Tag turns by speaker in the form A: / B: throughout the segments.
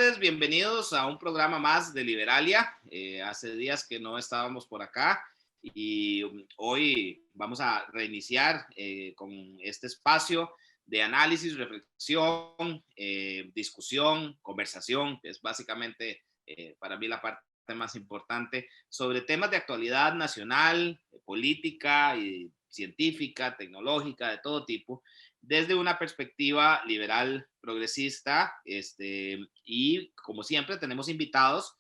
A: tardes, bienvenidos a un programa más de Liberalia. Hace días que no estábamos por acá y hoy vamos a reiniciar con este espacio de análisis, reflexión, discusión, conversación, que es básicamente para mí la parte más importante, sobre temas de actualidad nacional, política y científica, tecnológica, de todo tipo, desde una perspectiva liberal, progresista, y como siempre tenemos invitados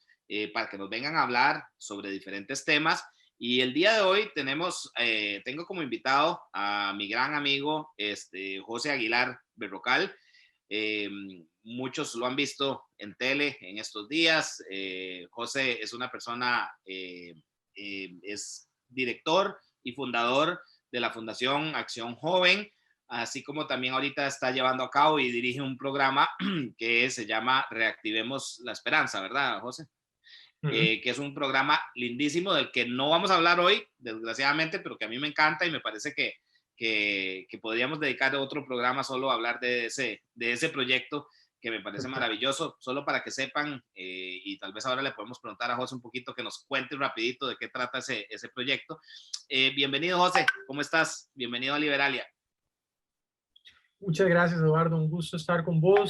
A: para que nos vengan a hablar sobre diferentes temas. Y el día de hoy tengo como invitado a mi gran amigo José Aguilar Berrocal. Eh, Muchos lo han visto en tele en estos días. José es una persona, es director y fundador de la Fundación Acción Joven, así como también ahorita está llevando a cabo y dirige un programa que se llama Reactivemos la Esperanza, ¿verdad, José? Que es un programa lindísimo del que no vamos a hablar hoy, desgraciadamente, pero que a mí me encanta y me parece que podríamos dedicar otro programa solo a hablar de ese proyecto que me parece maravilloso, solo para que sepan, y tal vez ahora le podemos preguntar a José un poquito que nos cuente rapidito de qué trata ese proyecto. Bienvenido, José, ¿cómo estás? Bienvenido a Liberalia.
B: Muchas gracias, Eduardo. Un gusto estar con vos,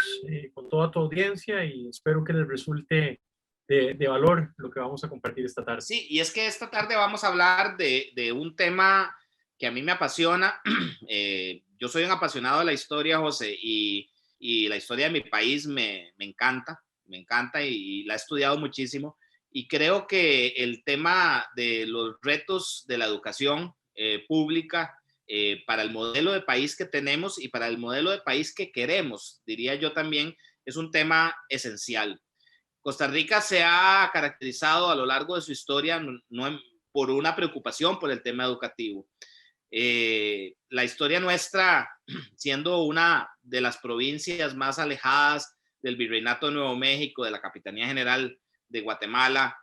B: con toda tu audiencia, y espero que les resulte de valor lo que vamos a compartir esta tarde.
A: Sí, y es que esta tarde vamos a hablar de un tema que a mí me apasiona. Yo soy un apasionado de la historia, José, y la historia de mi país me encanta y la he estudiado muchísimo. Y creo que el tema de los retos de la educación pública para el modelo de país que tenemos y para el modelo de país que queremos, diría yo también, es un tema esencial. Costa Rica se ha caracterizado a lo largo de su historia por una preocupación por el tema educativo. La historia nuestra, siendo una de las provincias más alejadas del Virreinato de Nuevo México, de la Capitanía General de Guatemala,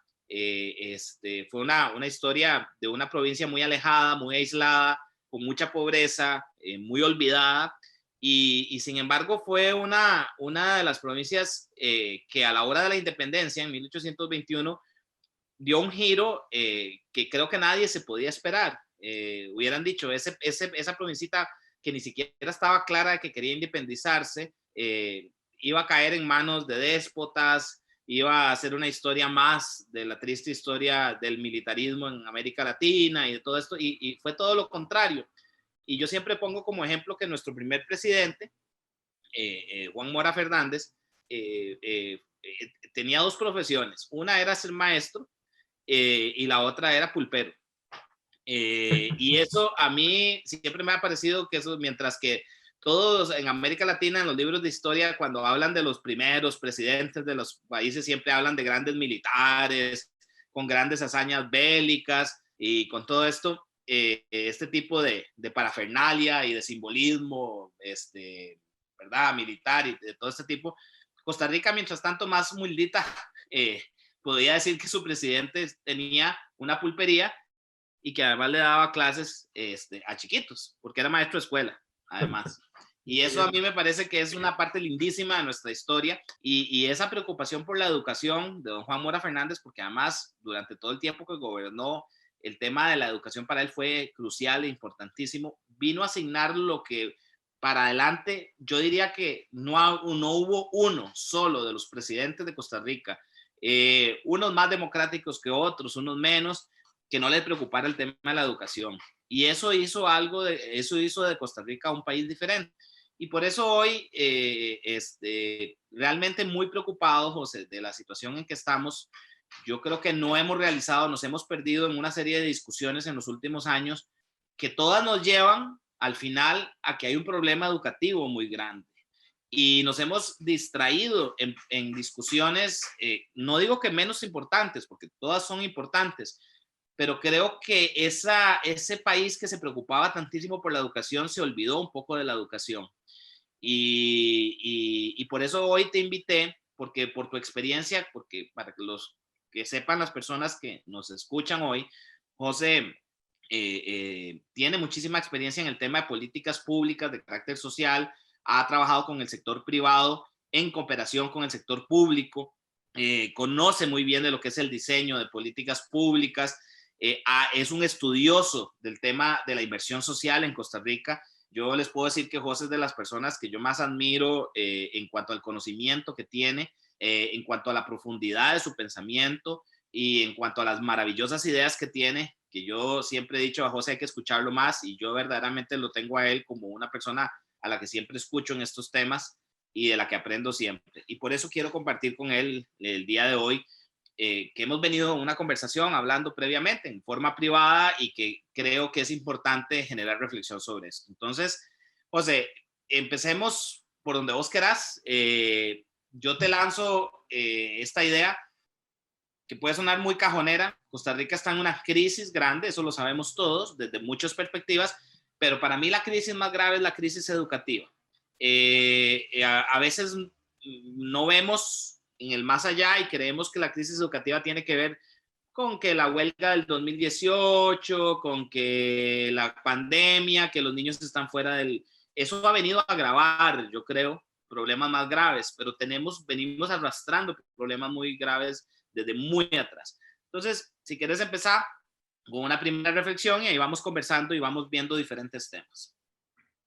A: fue una historia de una provincia muy alejada, muy aislada, con mucha pobreza, muy olvidada, y sin embargo fue una de las provincias que a la hora de la independencia, en 1821, dio un giro que creo que nadie se podía esperar. Hubieran dicho, esa provincita que ni siquiera estaba clara de que quería independizarse, iba a caer en manos de déspotas, iba a ser una historia más de la triste historia del militarismo en América Latina y de todo esto, y fue todo lo contrario. Y yo siempre pongo como ejemplo que nuestro primer presidente, Juan Mora Fernández, tenía dos profesiones. Una era ser maestro y la otra era pulpero. Y eso a mí siempre me ha parecido que eso, mientras que todos en América Latina, en los libros de historia, cuando hablan de los primeros presidentes de los países, siempre hablan de grandes militares, con grandes hazañas bélicas y con todo esto, este tipo de parafernalia y de simbolismo, ¿verdad? Militar y de todo este tipo. Costa Rica, mientras tanto, más humildita, podía decir que su presidente tenía una pulpería y que además le daba clases a chiquitos, porque era maestro de escuela, además. Y eso a mí me parece que es una parte lindísima de nuestra historia y esa preocupación por la educación de don Juan Mora Fernández, porque además durante todo el tiempo que gobernó, el tema de la educación para él fue crucial e importantísimo. Vino a asignar lo que para adelante, yo diría que no hubo uno solo de los presidentes de Costa Rica, unos más democráticos que otros, unos menos, que no le preocupara el tema de la educación. Y eso hizo de Costa Rica un país diferente. Y por eso hoy, realmente muy preocupado, José, de la situación en que estamos. Yo creo que no hemos realizado, nos hemos perdido en una serie de discusiones en los últimos años que todas nos llevan al final a que hay un problema educativo muy grande. Y nos hemos distraído en discusiones, no digo que menos importantes, porque todas son importantes, pero creo que ese país que se preocupaba tantísimo por la educación se olvidó un poco de la educación. Y por eso hoy te invité, porque por tu experiencia, porque para que sepan las personas que nos escuchan hoy, José tiene muchísima experiencia en el tema de políticas públicas de carácter social, ha trabajado con el sector privado en cooperación con el sector público, conoce muy bien de lo que es el diseño de políticas públicas, es un estudioso del tema de la inversión social en Costa Rica. Yo les puedo decir que José es de las personas que yo más admiro en cuanto al conocimiento que tiene, en cuanto a la profundidad de su pensamiento y en cuanto a las maravillosas ideas que tiene, que yo siempre he dicho a José hay que escucharlo más, y yo verdaderamente lo tengo a él como una persona a la que siempre escucho en estos temas y de la que aprendo siempre. Y por eso quiero compartir con él el día de hoy, que hemos venido en una conversación hablando previamente en forma privada y que creo que es importante generar reflexión sobre esto. Entonces, José, empecemos por donde vos querás. Yo te lanzo esta idea que puede sonar muy cajonera. Costa Rica está en una crisis grande, eso lo sabemos todos, desde muchas perspectivas, pero para mí la crisis más grave es la crisis educativa. A veces no vemos en el más allá y creemos que la crisis educativa tiene que ver con que la huelga del 2018, con que la pandemia, que los niños están fuera del... Eso ha venido a agravar, yo creo, problemas más graves, pero venimos arrastrando problemas muy graves desde muy atrás. Entonces, si quieres empezar con una primera reflexión y ahí vamos conversando y vamos viendo diferentes temas.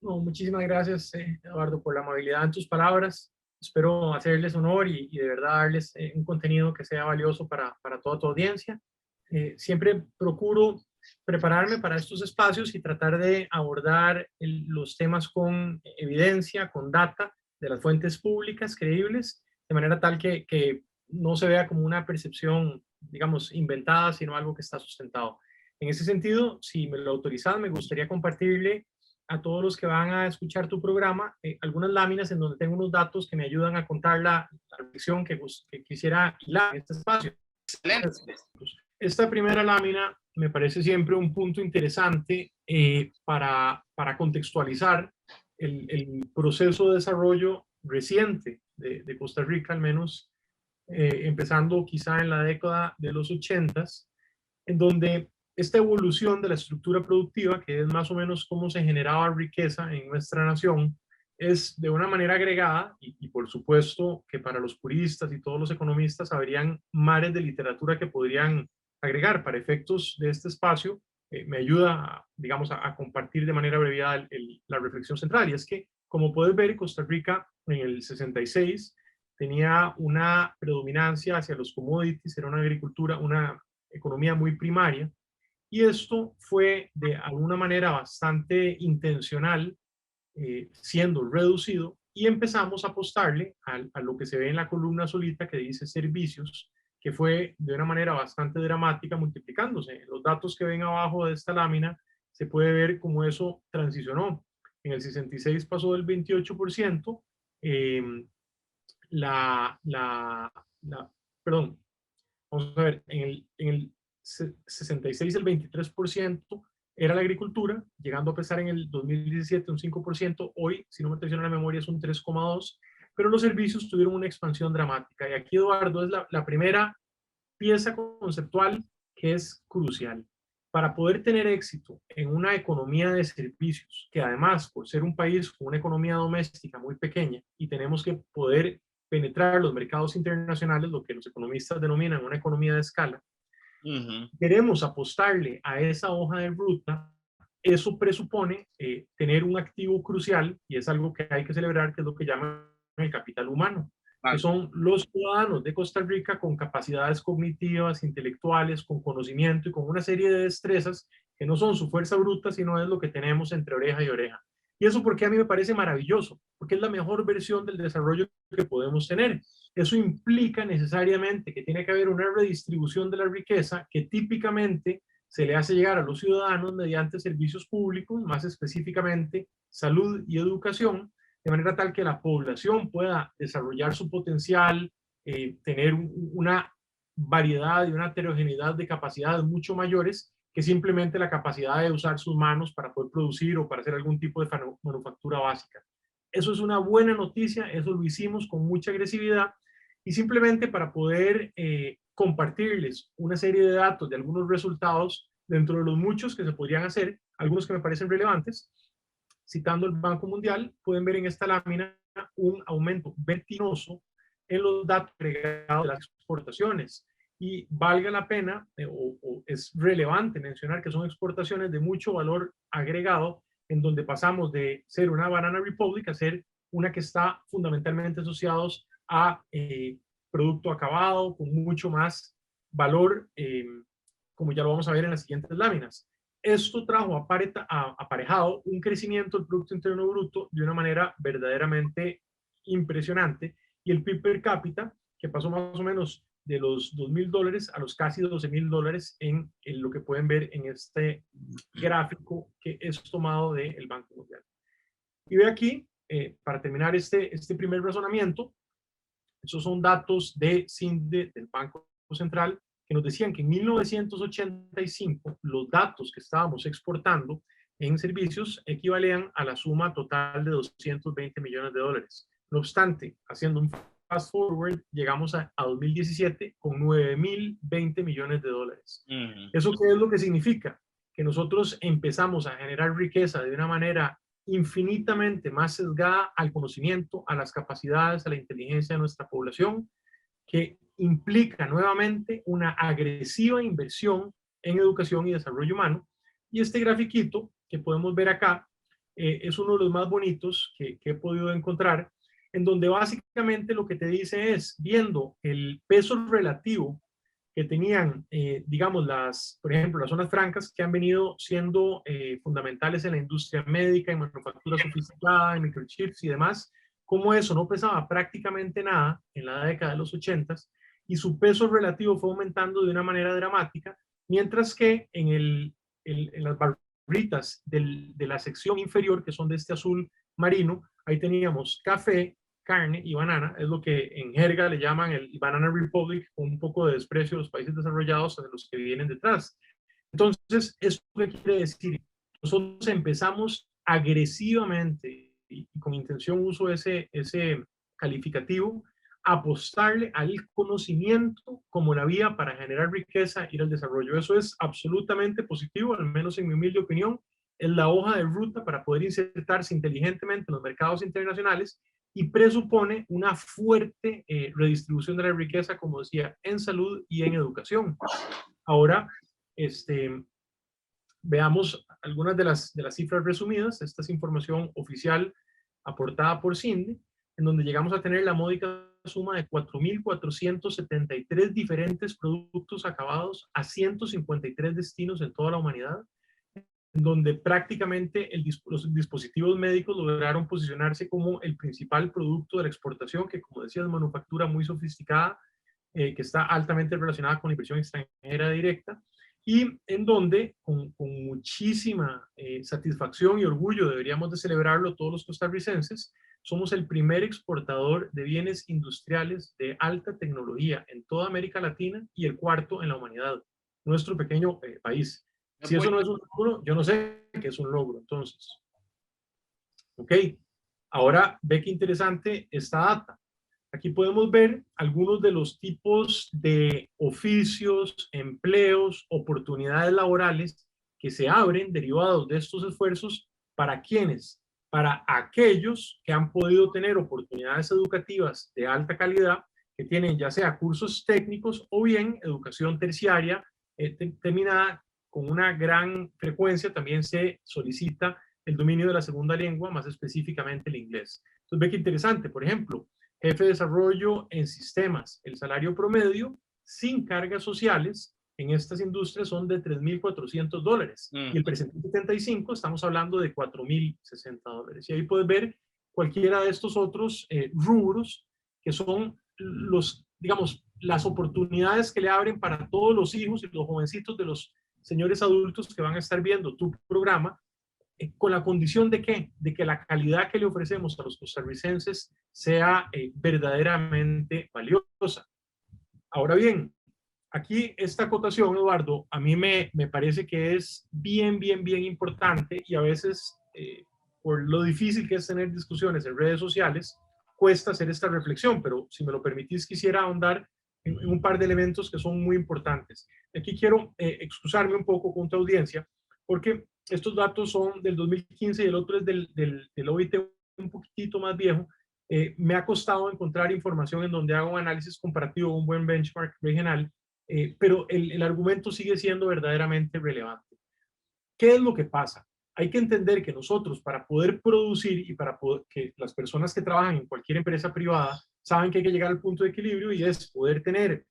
B: No, muchísimas gracias, Eduardo, por la amabilidad en tus palabras. Espero hacerles honor y de verdad darles un contenido que sea valioso para toda tu audiencia. Siempre procuro prepararme para estos espacios y tratar de abordar los temas con evidencia, con data de las fuentes públicas creíbles, de manera tal que no se vea como una percepción, digamos, inventada, sino algo que está sustentado. En ese sentido, si me lo autorizan, me gustaría compartirle a todos los que van a escuchar tu programa algunas láminas en donde tengo unos datos que me ayudan a contar la reflexión que quisiera hilar en este espacio.
A: Excelente.
B: Esta primera lámina me parece siempre un punto interesante para contextualizar el proceso de desarrollo reciente de Costa Rica, al menos empezando quizá en la década de los 80s, en donde esta evolución de la estructura productiva, que es más o menos cómo se generaba riqueza en nuestra nación, es de una manera agregada, y por supuesto que para los puristas y todos los economistas habrían mares de literatura que podrían agregar para efectos de este espacio. Me ayuda, digamos, a compartir de manera abreviada la reflexión central, y es que, como puedes ver, Costa Rica en el 66 tenía una predominancia hacia los commodities, era una agricultura, una economía muy primaria, y esto fue de alguna manera bastante intencional, siendo reducido, y empezamos a apostarle a lo que se ve en la columna solita que dice servicios, que fue de una manera bastante dramática multiplicándose. Los datos que ven abajo de esta lámina se puede ver cómo eso transicionó. En el 66 pasó del 28%, perdón, vamos a ver, en el 66 el 23% era la agricultura, llegando a pesar en el 2017 un 5%, hoy, si no me traiciona la memoria, es un 3,2%, pero los servicios tuvieron una expansión dramática. Y aquí, Eduardo, es la primera pieza conceptual que es crucial. Para poder tener éxito en una economía de servicios, que además, por ser un país con una economía doméstica muy pequeña y tenemos que poder penetrar los mercados internacionales, lo que los economistas denominan una economía de escala, queremos apostarle a esa hoja de ruta. Eso presupone tener un activo crucial, y es algo que hay que celebrar, que es lo que llaman el capital humano, que son los ciudadanos de Costa Rica con capacidades cognitivas, intelectuales, con conocimiento y con una serie de destrezas que no son su fuerza bruta, sino es lo que tenemos entre oreja y oreja. Y eso porque a mí me parece maravilloso, porque es la mejor versión del desarrollo que podemos tener. Eso implica necesariamente que tiene que haber una redistribución de la riqueza que típicamente se le hace llegar a los ciudadanos mediante servicios públicos, más específicamente salud y educación, de manera tal que la población pueda desarrollar su potencial, tener una variedad y una heterogeneidad de capacidades mucho mayores que simplemente la capacidad de usar sus manos para poder producir o para hacer algún tipo de manufactura básica. Eso es una buena noticia, eso lo hicimos con mucha agresividad, y simplemente para poder compartirles una serie de datos de algunos resultados dentro de los muchos que se podrían hacer, algunos que me parecen relevantes, citando el Banco Mundial, pueden ver en esta lámina un aumento vertiginoso en los datos agregados de las exportaciones. Y valga la pena, o es relevante mencionar que son exportaciones de mucho valor agregado, en donde pasamos de ser una Banana Republic a ser una que está fundamentalmente asociados a producto acabado con mucho más valor, como ya lo vamos a ver en las siguientes láminas. Esto trajo aparejado un crecimiento del Producto Interno Bruto de una manera verdaderamente impresionante, y el PIB per cápita, que pasó más o menos de los $2,000 a los casi $12,000 en lo que pueden ver en este gráfico que es tomado del Banco Mundial. Y ve aquí, para terminar este primer razonamiento, esos son datos de CINDE del Banco Central, que nos decían que en 1985 los datos que estábamos exportando en servicios equivalían a la suma total de $220 millones. No obstante, haciendo un fast forward, llegamos a 2017 con $9,020 millones. ¿Eso qué es lo que significa? Que nosotros empezamos a generar riqueza de una manera infinitamente más sesgada al conocimiento, a las capacidades, a la inteligencia de nuestra población, que implica nuevamente una agresiva inversión en educación y desarrollo humano. Y este grafiquito que podemos ver acá es uno de los más bonitos que he podido encontrar, en donde básicamente lo que te dice es, viendo el peso relativo que tenían, digamos, por ejemplo, las zonas francas que han venido siendo fundamentales en la industria médica, en manufactura sofisticada, en microchips y demás, como eso no pesaba prácticamente nada en la década de los 80 y su peso relativo fue aumentando de una manera dramática, mientras que en las barritas de la sección inferior, que son de este azul marino, ahí teníamos café, carne y banana, es lo que en jerga le llaman el Banana Republic, con un poco de desprecio a los países desarrollados a los que vienen detrás. Entonces, ¿esto qué quiere decir? Nosotros empezamos agresivamente y con intención uso ese calificativo, apostarle al conocimiento como la vía para generar riqueza y el desarrollo. Eso es absolutamente positivo, al menos en mi humilde opinión, es la hoja de ruta para poder insertarse inteligentemente en los mercados internacionales y presupone una fuerte redistribución de la riqueza, como decía, en salud y en educación. Ahora, veamos algunas de las cifras resumidas. Esta es información oficial aportada por CINDE, en donde llegamos a tener la módica suma de 4.473 diferentes productos acabados a 153 destinos en toda la humanidad, en donde prácticamente los dispositivos médicos lograron posicionarse como el principal producto de la exportación, que como decía es manufactura muy sofisticada, que está altamente relacionada con la inversión extranjera directa, y en donde con muchísima satisfacción y orgullo deberíamos de celebrarlo todos los costarricenses, somos el primer exportador de bienes industriales de alta tecnología en toda América Latina y el cuarto en la humanidad, nuestro pequeño país. Si eso no es un logro, yo no sé qué es un logro, entonces. Ok, ahora ve qué interesante esta data. Aquí podemos ver algunos de los tipos de oficios, empleos, oportunidades laborales que se abren derivados de estos esfuerzos. ¿Para quiénes? Para aquellos que han podido tener oportunidades educativas de alta calidad, que tienen ya sea cursos técnicos o bien educación terciaria terminada. Con una gran frecuencia también se solicita el dominio de la segunda lengua, más específicamente el inglés. Entonces ve qué interesante, por ejemplo, jefe de desarrollo en sistemas, el salario promedio sin cargas sociales en estas industrias son de $3,400 y el presente 75 estamos hablando de $4,060. Y ahí puedes ver cualquiera de estos otros rubros que son digamos, las oportunidades que le abren para todos los hijos y los jovencitos de los señores adultos que van a estar viendo tu programa, con la condición de ¿qué? De que la calidad que le ofrecemos a los costarricenses sea verdaderamente valiosa. Ahora bien, aquí esta acotación, Eduardo, a mí me parece que es bien importante y a veces, por lo difícil que es tener discusiones en redes sociales, cuesta hacer esta reflexión, pero si me lo permitís quisiera ahondar en un par de elementos que son muy importantes. Aquí quiero excusarme un poco con tu audiencia, porque estos datos son del 2015 y el otro es del OIT un poquitito más viejo, Me ha costado encontrar información en donde haga un análisis comparativo, un buen benchmark regional, pero el argumento sigue siendo verdaderamente relevante. ¿Qué es lo que pasa? Hay que entender que nosotros, para poder producir y para poder, que las personas que trabajan en cualquier empresa privada saben que hay que llegar al punto de equilibrio y es poder tener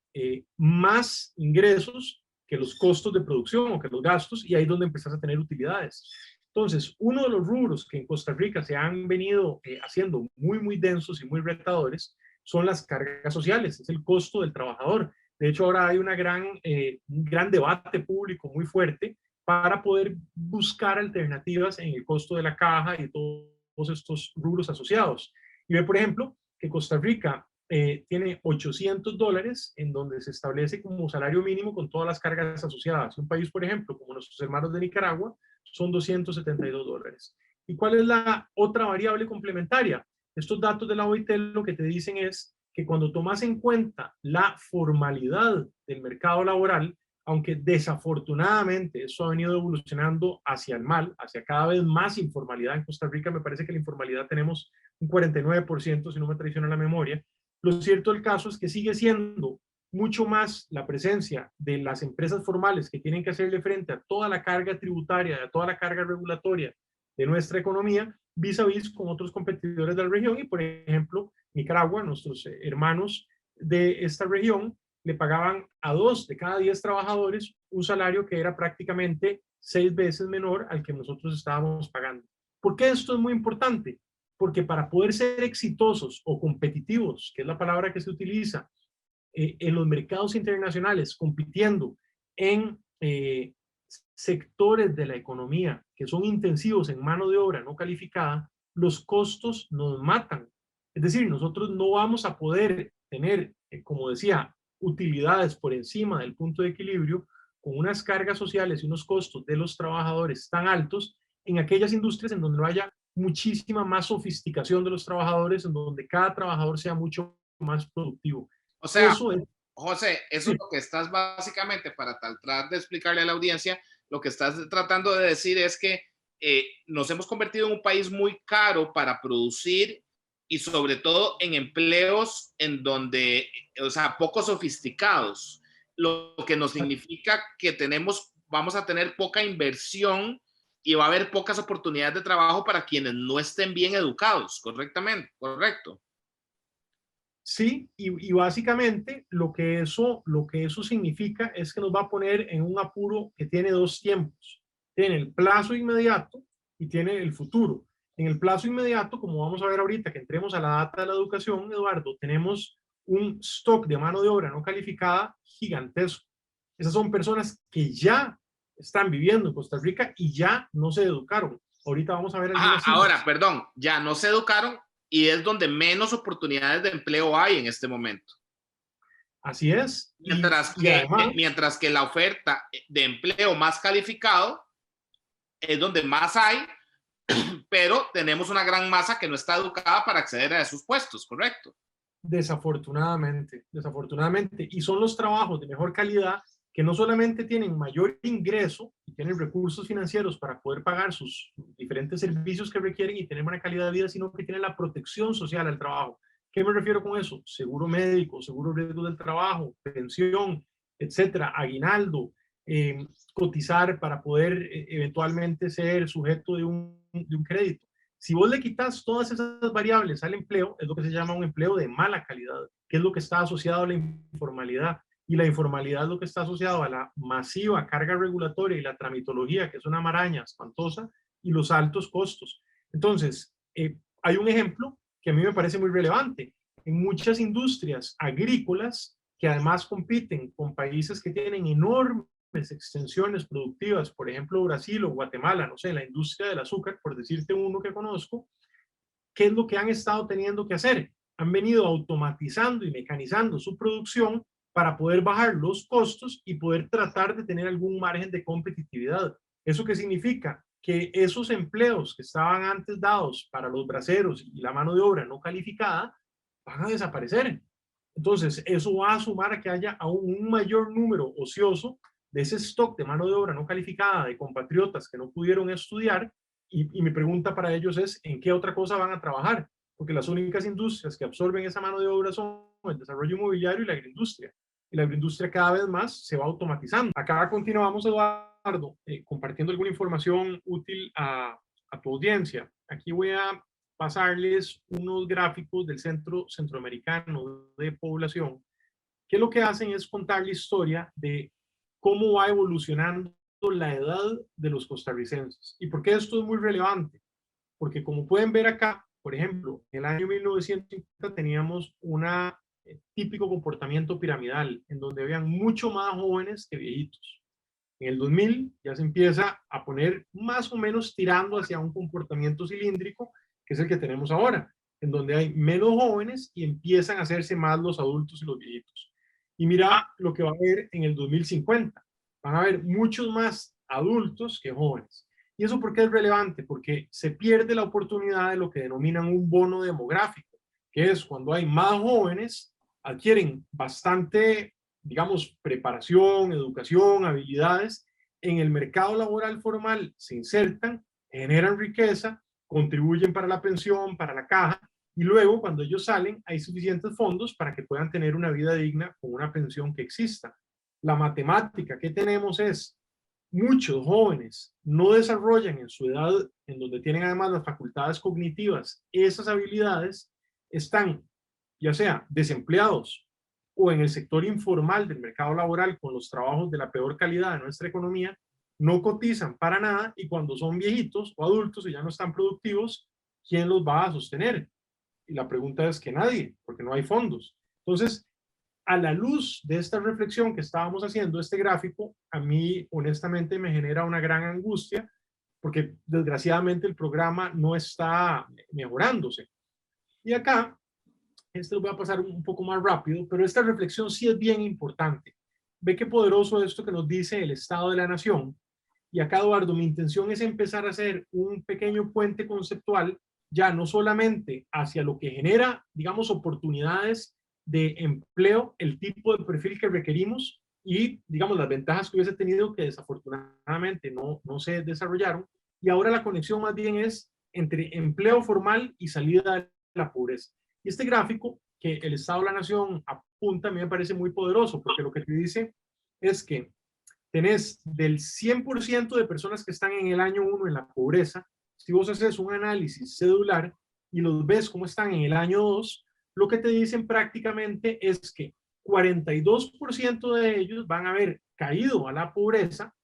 B: más ingresos que los costos de producción o que los gastos, y ahí es donde empezás a tener utilidades. Entonces, uno de los rubros que en Costa Rica se han venido haciendo muy, muy densos y muy retadores son las cargas sociales, es el costo del trabajador. De hecho, ahora hay un gran debate público muy fuerte para poder buscar alternativas en el costo de la caja y todos estos rubros asociados. Y ve, por ejemplo, que Costa Rica tiene $800 en donde se establece como salario mínimo con todas las cargas asociadas. Un país, por ejemplo, como nuestros hermanos de Nicaragua, son $272. ¿Y cuál es la otra variable complementaria? Estos datos de la OIT lo que te dicen es que cuando tomas en cuenta la formalidad del mercado laboral, aunque desafortunadamente eso ha venido evolucionando hacia el mal, hacia cada vez más informalidad en Costa Rica. Me parece que la informalidad tenemos un 49%, si no me traiciona la memoria. Lo cierto del caso es que sigue siendo mucho más la presencia de las empresas formales que tienen que hacerle frente a toda la carga tributaria, a toda la carga regulatoria de nuestra economía, vis a vis con otros competidores de la región. Y, por ejemplo, Nicaragua, nuestros hermanos de esta región, le pagaban a 2 de cada 10 trabajadores un salario que era prácticamente 6 veces menor al que nosotros estábamos pagando. ¿Por qué esto es muy importante? Porque para poder ser exitosos o competitivos, que es la palabra que se utiliza, en los mercados internacionales, compitiendo en sectores de la economía que son intensivos en mano de obra no calificada, los costos nos matan. Es decir, nosotros no vamos a poder tener, como decía, utilidades por encima del punto de equilibrio con unas cargas sociales y unos costos de los trabajadores tan altos en aquellas industrias en donde no haya muchísima más sofisticación de los trabajadores, en donde cada trabajador sea mucho más productivo.
A: O sea,
B: Eso es,
A: José, eso
B: sí,
A: es lo que estás básicamente, para tratar de explicarle a la audiencia, lo que estás tratando de decir es que nos hemos convertido en un país muy caro para producir y sobre todo en empleos en donde, o sea, poco sofisticados, lo que nos significa que vamos a tener poca inversión y va a haber pocas oportunidades de trabajo para quienes no estén bien educados, correctamente, correcto.
B: sí, y básicamente lo que eso significa es que nos va a poner en un apuro que tiene dos tiempos. Tiene el plazo inmediato y tiene el futuro. En el plazo inmediato, como vamos a ver ahorita que entremos a la data de la educación, Eduardo, tenemos un stock de mano de obra no calificada gigantesco. Esas son personas que ya están viviendo en Costa Rica y ya no se educaron. Ahorita vamos a ver algunas
A: Ahora,
B: cifras.
A: perdón, ya no se educaron y es donde menos oportunidades de empleo hay en este momento.
B: Así es.
A: Mientras
B: Y
A: que,
B: además,
A: mientras que la oferta de empleo más calificado es donde más hay, pero tenemos una gran masa que no está educada para acceder a esos puestos, ¿correcto?
B: desafortunadamente, desafortunadamente. Y son los trabajos de mejor calidad que no solamente tienen mayor ingreso y tienen recursos financieros para poder pagar sus diferentes servicios que requieren y tener buena calidad de vida, sino que tienen la protección social al trabajo. ¿Qué me refiero con eso? Seguro médico, seguro riesgo del trabajo, pensión, etcétera, aguinaldo, cotizar para poder eventualmente ser sujeto de un crédito. Si vos le quitas todas esas variables al empleo, es lo que se llama un empleo de mala calidad, que es lo que está asociado a la informalidad. Y la informalidad es lo que está asociado a la masiva carga regulatoria y la tramitología, que es una maraña espantosa, y los altos costos. Entonces, hay un ejemplo que a mí me parece muy relevante. En muchas industrias agrícolas, que además compiten con países que tienen enormes extensiones productivas, por ejemplo Brasil o Guatemala, no sé, la industria del azúcar, por decirte uno que conozco, ¿qué es lo que han estado teniendo que hacer? Han venido automatizando y mecanizando su producción para poder bajar los costos y poder tratar de tener algún margen de competitividad. ¿Eso qué significa? Que esos empleos que estaban antes dados para los braceros y la mano de obra no calificada van a desaparecer. Entonces, eso va a sumar a que haya aún un mayor número ocioso de ese stock de mano de obra no calificada de compatriotas que no pudieron estudiar. Y mi pregunta para ellos es, ¿en qué otra cosa van a trabajar? porque las únicas industrias que absorben esa mano de obra son el desarrollo inmobiliario y la agroindustria. Y la agroindustria cada vez más se va automatizando. Acá continuamos, Eduardo, compartiendo alguna información útil a tu audiencia. Aquí voy a pasarles unos gráficos del Centro Centroamericano de Población, que lo que hacen es contar la historia de cómo va evolucionando la edad de los costarricenses. ¿Y por qué esto es muy relevante? Porque como pueden ver acá, por ejemplo, en el año 1950 teníamos un típico comportamiento piramidal, en donde habían mucho más jóvenes que viejitos. En el 2000 ya se empieza a poner más o menos tirando hacia un comportamiento cilíndrico, que es el que tenemos ahora, en donde hay menos jóvenes y empiezan a hacerse más los adultos y los viejitos. Y mira lo que va a haber en el 2050. Van a haber muchos más adultos que jóvenes. ¿Y eso por qué es relevante? Porque se pierde la oportunidad de lo que denominan un bono demográfico, que es cuando hay más jóvenes, adquieren bastante, digamos, preparación, educación, habilidades, en el mercado laboral formal se insertan, generan riqueza, contribuyen para la pensión, para la caja, y luego cuando ellos salen hay suficientes fondos para que puedan tener una vida digna con una pensión que exista. La matemática que tenemos es, muchos jóvenes no desarrollan en su edad, en donde tienen además las facultades cognitivas, esas habilidades, están ya sea desempleados o en el sector informal del mercado laboral con los trabajos de la peor calidad de nuestra economía, no cotizan para nada y cuando son viejitos o adultos y ya no están productivos, ¿quién los va a sostener? Y la pregunta es que nadie, porque no hay fondos. Entonces, a la luz de esta reflexión que estábamos haciendo, este gráfico, a mí honestamente me genera una gran angustia, porque desgraciadamente el programa no está mejorándose. Y acá, lo voy a pasar un poco más rápido, pero esta reflexión sí es bien importante. Ve qué poderoso esto que nos dice el Estado de la Nación. Y acá, Eduardo, mi intención es empezar a hacer un pequeño puente conceptual, ya no solamente hacia lo que genera, digamos, oportunidades de empleo, el tipo de perfil que requerimos y, digamos, las ventajas que hubiese tenido que desafortunadamente no se desarrollaron. Y ahora la conexión más bien es entre empleo formal y salida de la pobreza. Y este gráfico que el Estado de la Nación apunta a mí me parece muy poderoso, porque lo que te dice es que tenés del 100% de personas que están en el año 1 en la pobreza, si vos haces un análisis cedular y los ves cómo están en el año 2, lo que te dicen prácticamente es que 42% de ellos van a haber caído a la pobreza.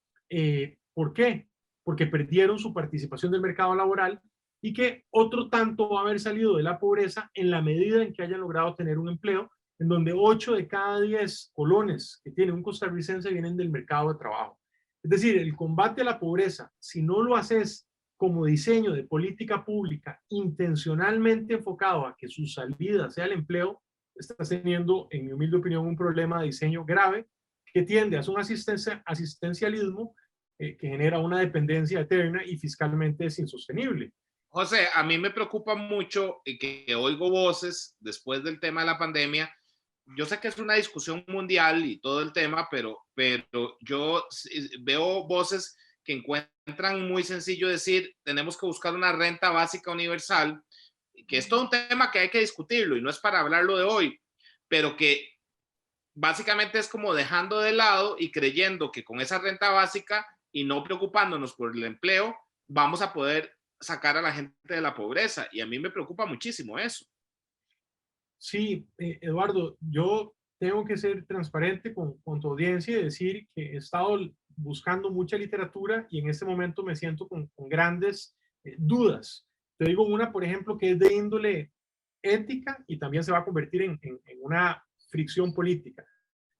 B: ¿Por qué? Porque perdieron su participación del mercado laboral y que otro tanto va a haber salido de la pobreza en la medida en que hayan logrado tener un empleo, en donde 8 de cada 10 colones que tiene un costarricense vienen del mercado de trabajo. Es decir, el combate a la pobreza, si no lo haces como diseño de política pública intencionalmente enfocado a que su salida sea el empleo, estás teniendo, en mi humilde opinión, un problema de diseño grave que tiende a un asistencialismo que genera una dependencia eterna y fiscalmente es insostenible.
A: José, a mí me preocupa mucho que oigo voces después del tema de la pandemia. Yo sé que es una discusión mundial y todo el tema, pero yo veo voces que encuentran muy sencillo decir, tenemos que buscar una renta básica universal, que es todo un tema que hay que discutirlo y no es para hablarlo de hoy, pero que básicamente es como dejando de lado y creyendo que con esa renta básica y no preocupándonos por el empleo, vamos a poder sacar a la gente de la pobreza. Y a mí me preocupa muchísimo eso.
B: Sí, Eduardo, yo tengo que ser transparente con tu audiencia y decir que he estado buscando mucha literatura y en este momento me siento con grandes dudas. Te digo una, por ejemplo, que es de índole ética y también se va a convertir en una fricción política.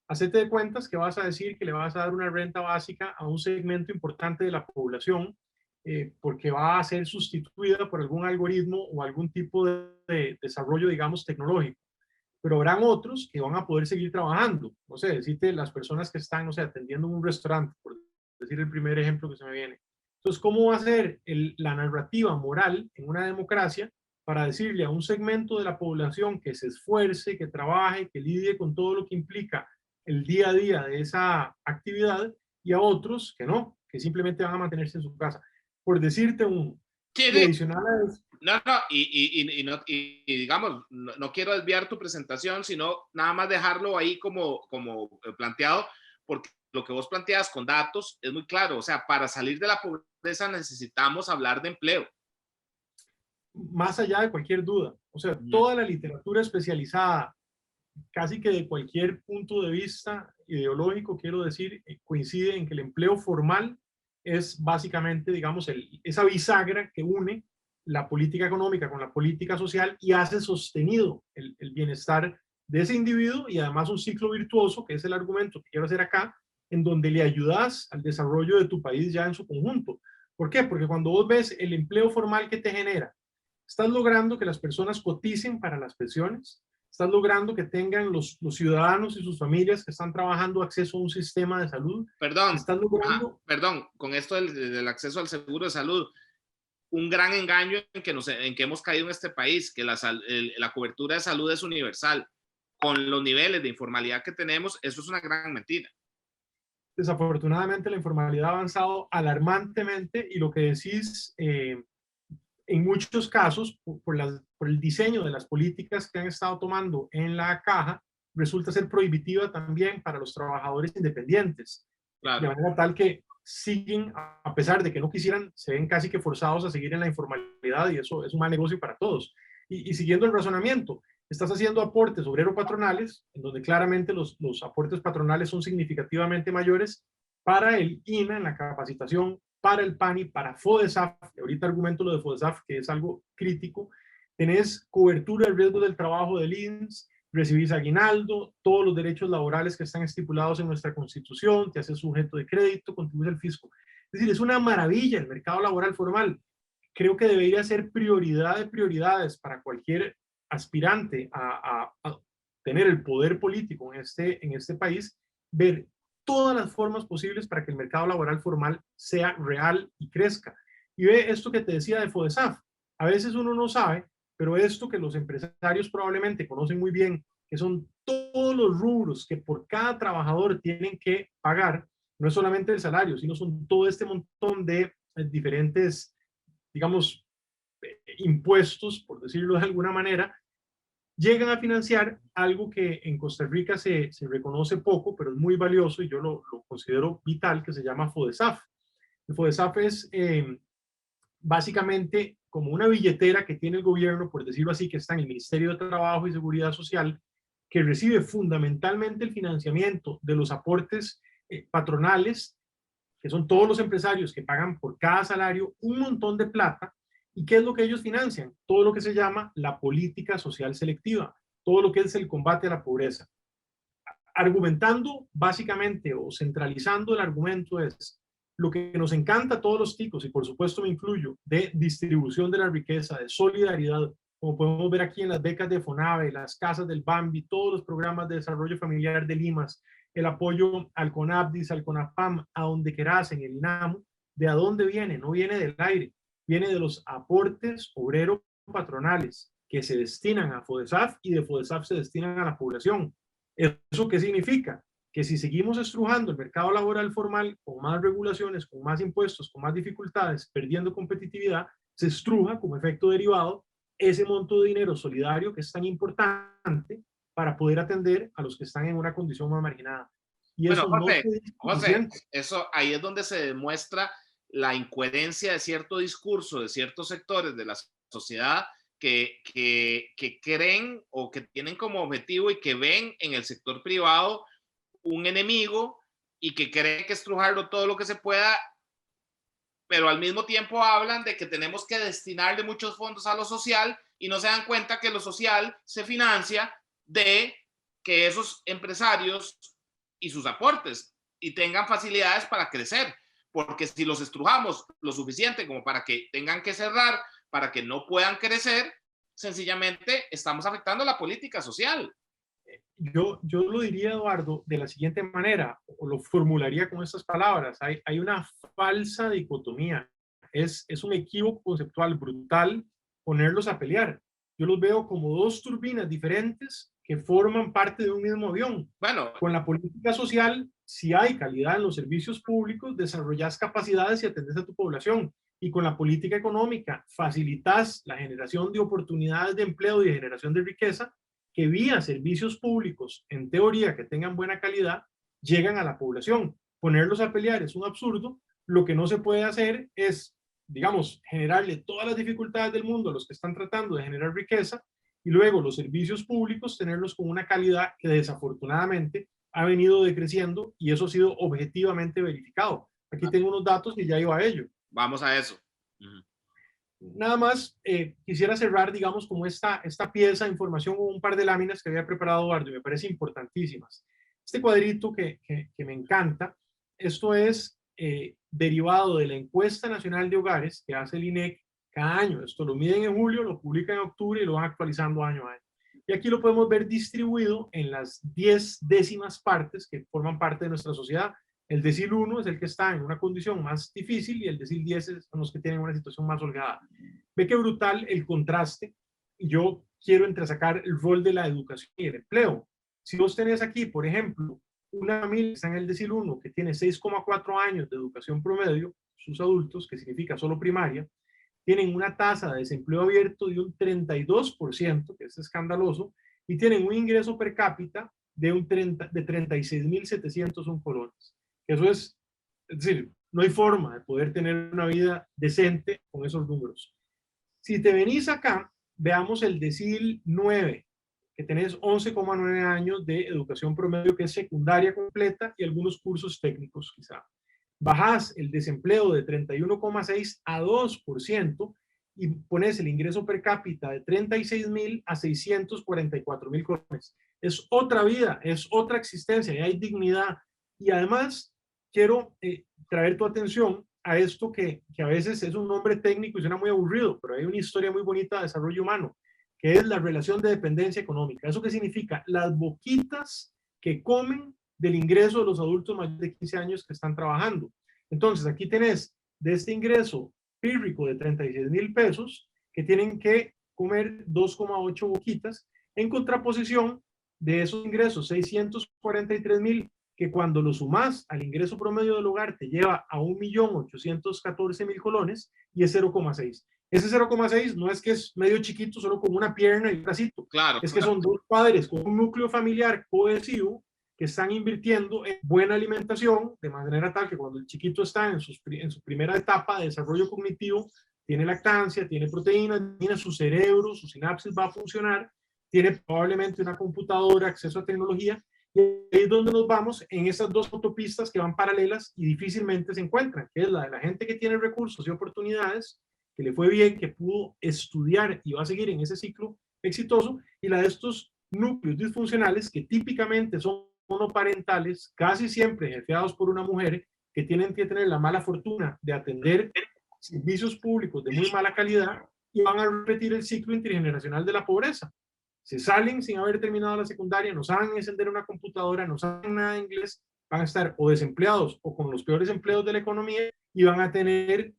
B: Hacete de cuentas que vas a decir que le vas a dar una renta básica a un segmento importante de la población porque va a ser sustituida por algún algoritmo o algún tipo de desarrollo, digamos, tecnológico. Pero habrán otros que van a poder seguir trabajando. No sé, decirte las personas que están, no sé, atendiendo en un restaurante, por decir el primer ejemplo que se me viene. Entonces, ¿cómo va a ser la narrativa moral en una democracia para decirle a un segmento de la población que se esfuerce, que trabaje, que lidie con todo lo que implica el día a día de esa actividad y a otros que no, que simplemente van a mantenerse en su casa? Por decirte uno. Y adicional a eso,
A: No, no, y digamos, no quiero desviar tu presentación, sino nada más dejarlo ahí como planteado, porque lo que vos planteas con datos es muy claro. O sea, para salir de la pobreza necesitamos hablar de empleo.
B: Más allá de cualquier duda. O sea,
A: Mm.
B: toda la literatura especializada, casi que de cualquier punto de vista ideológico, quiero decir, coincide en que el empleo formal es básicamente, digamos, esa bisagra que une la política económica con la política social y hace sostenido el bienestar de ese individuo y además un ciclo virtuoso, que es el argumento que quiero hacer acá, en donde le ayudas al desarrollo de tu país ya en su conjunto. ¿Por qué? Porque cuando vos ves el empleo formal que te genera, estás logrando que las personas coticen para las pensiones, estás logrando que tengan los ciudadanos y sus familias que están trabajando acceso a un sistema de salud,
A: Perdón,
B: estás logrando...
A: perdón, con esto del acceso al seguro de salud, un gran engaño en que hemos caído en este país, que la cobertura de salud es universal. Con los niveles de informalidad que tenemos, eso es una gran mentira.
B: Desafortunadamente la informalidad ha avanzado alarmantemente y lo que decís, en muchos casos, por el diseño de las políticas que han estado tomando en la caja, resulta ser prohibitiva también para los trabajadores independientes, de
A: Claro.
B: manera tal que siguen, a pesar de que no quisieran, se ven casi que forzados a seguir en la informalidad y eso es un mal negocio para todos. Y siguiendo el razonamiento, estás haciendo aportes obrero-patronales, en donde claramente los aportes patronales son significativamente mayores para el INA en la capacitación, para el PANI, para FODESAF, ahorita argumento lo de FODESAF, que es algo crítico, tenés cobertura del riesgo del trabajo del INS, recibís aguinaldo, todos los derechos laborales que están estipulados en nuestra Constitución, te haces sujeto de crédito, contribuyes al fisco. Es decir, es una maravilla el mercado laboral formal. Creo que debería ser prioridad de prioridades para cualquier aspirante a tener el poder político en este país, ver todas las formas posibles para que el mercado laboral formal sea real y crezca. Y ve esto que te decía de FODESAF. A veces uno no sabe, pero esto que los empresarios probablemente conocen muy bien, que son todos los rubros que por cada trabajador tienen que pagar, no es solamente el salario, sino son todo este montón de diferentes, digamos, impuestos, por decirlo de alguna manera, llegan a financiar algo que en Costa Rica se reconoce poco, pero es muy valioso y yo lo considero vital, que se llama FODESAF. El FODESAF es básicamente como una billetera que tiene el gobierno, por decirlo así, que está en el Ministerio de Trabajo y Seguridad Social, que recibe fundamentalmente el financiamiento de los aportes patronales, que son todos los empresarios que pagan por cada salario un montón de plata. ¿Y qué es lo que ellos financian? Todo lo que se llama la política social selectiva, todo lo que es el combate a la pobreza. Argumentando básicamente o centralizando el argumento es lo que nos encanta a todos los ticos, y por supuesto me incluyo, de distribución de la riqueza, de solidaridad, como podemos ver aquí en las becas de FONAVE, las casas del Bambi, todos los programas de desarrollo familiar de Limas, el apoyo al CONAPDIS, al CONAPAM, a donde querás, en el INAMU. ¿De a dónde viene? No viene del aire, viene de los aportes obrero-patronales que se destinan a FODESAF y de FODESAF se destinan a la población. ¿Eso qué significa? Que si seguimos estrujando el mercado laboral formal con más regulaciones, con más impuestos, con más dificultades, perdiendo competitividad, se estruja como efecto derivado ese monto de dinero solidario que es tan importante para poder atender a los que están en una condición más marginada. Y
A: Bueno,
B: eso no se dice
A: José,
B: suficiente.
A: eso ahí es donde se demuestra la incoherencia de cierto discurso de ciertos sectores de la sociedad que creen o que tienen como objetivo y que ven en el sector privado un enemigo y que creen que estrujarlo todo lo que se pueda, pero al mismo tiempo hablan de que tenemos que destinarle muchos fondos a lo social y no se dan cuenta que lo social se financia de que esos empresarios y sus aportes y tengan facilidades para crecer, porque si los estrujamos lo suficiente como para que tengan que cerrar, para que no puedan crecer, sencillamente estamos afectando la política social.
B: Yo lo diría, Eduardo, de la siguiente manera, o lo formularía con estas palabras. Hay una falsa dicotomía. Es un equívoco conceptual brutal ponerlos a pelear. Yo los veo como dos turbinas diferentes que forman parte de un mismo avión.
A: Bueno,
B: Con la política social, si hay calidad en los servicios públicos, desarrollas capacidades y atendes a tu población. y con la política económica facilitas la generación de oportunidades de empleo y de generación de riqueza que vía servicios públicos, en teoría que tengan buena calidad, llegan a la población. Ponerlos a pelear es un absurdo. Lo que no se puede hacer es, digamos, generarle todas las dificultades del mundo a los que están tratando de generar riqueza y luego los servicios públicos tenerlos con una calidad que desafortunadamente ha venido decreciendo y eso ha sido objetivamente verificado. Aquí tengo unos datos y ya iba a ello.
A: Vamos a eso.
B: Nada más quisiera cerrar, digamos, como esta pieza de información con un par de láminas que había preparado Eduardo y me parece importantísimas. Este cuadrito que me encanta, esto es derivado de la encuesta nacional de hogares que hace el INEC cada año. Esto lo miden en julio, lo publican en octubre y lo van actualizando año a año. Y aquí lo podemos ver distribuido en las 10 décimas partes que forman parte de nuestra sociedad. El decil 1 es el que está en una condición más difícil y el decil 10 son los que tienen una situación más holgada. Ve qué brutal el contraste. Y yo quiero entresacar el rol de la educación y el empleo. Si vos tenés aquí, por ejemplo, una familia que está en el decil 1 que tiene 6,4 años de educación promedio, sus adultos, que significa solo primaria, tienen una tasa de desempleo abierto de un 32%, que es escandaloso, y tienen un ingreso per cápita de 36.701 colones. Eso es decir, no hay forma de poder tener una vida decente con esos números. Si te venís acá, veamos el decil 9, que tenés 11,9 años de educación promedio, que es secundaria completa y algunos cursos técnicos quizá. Bajás el desempleo de 31,6 a 2% y pones el ingreso per cápita de 36.000 a 644.000 colones. Es otra vida, es otra existencia y hay dignidad. Y además, quiero traer tu atención a esto que a veces es un nombre técnico y suena muy aburrido, pero hay una historia muy bonita de desarrollo humano, que es la relación de dependencia económica. ¿Eso qué significa? Las boquitas que comen del ingreso de los adultos mayores de 15 años que están trabajando. Entonces, aquí tenés de este ingreso pírrico de 36.000 pesos que tienen que comer 2,8 boquitas en contraposición de esos ingresos 643.000 que cuando lo sumas al ingreso promedio del hogar te lleva a 1.814.000 colones y es 0,6. Ese 0,6 no es que es medio chiquito, solo con una pierna y un bracito.
A: Claro,
B: es que son dos padres con un núcleo familiar cohesivo que están invirtiendo en buena alimentación, de manera tal que cuando el chiquito está en su primera etapa de desarrollo cognitivo, tiene lactancia, tiene proteínas, tiene su cerebro, su sinapsis va a funcionar, tiene probablemente una computadora, acceso a tecnología, y ahí es donde nos vamos en esas dos autopistas que van paralelas y difícilmente se encuentran, que es la de la gente que tiene recursos y oportunidades, que le fue bien, que pudo estudiar y va a seguir en ese ciclo exitoso, y la de estos núcleos disfuncionales que típicamente son monoparentales, casi siempre jefeados por una mujer, que tienen que tener la mala fortuna de atender servicios públicos de muy mala calidad y van a repetir el ciclo intergeneracional de la pobreza. Se salen sin haber terminado la secundaria, no saben encender una computadora, no saben nada de inglés, van a estar o desempleados o con los peores empleos de la economía y van a tener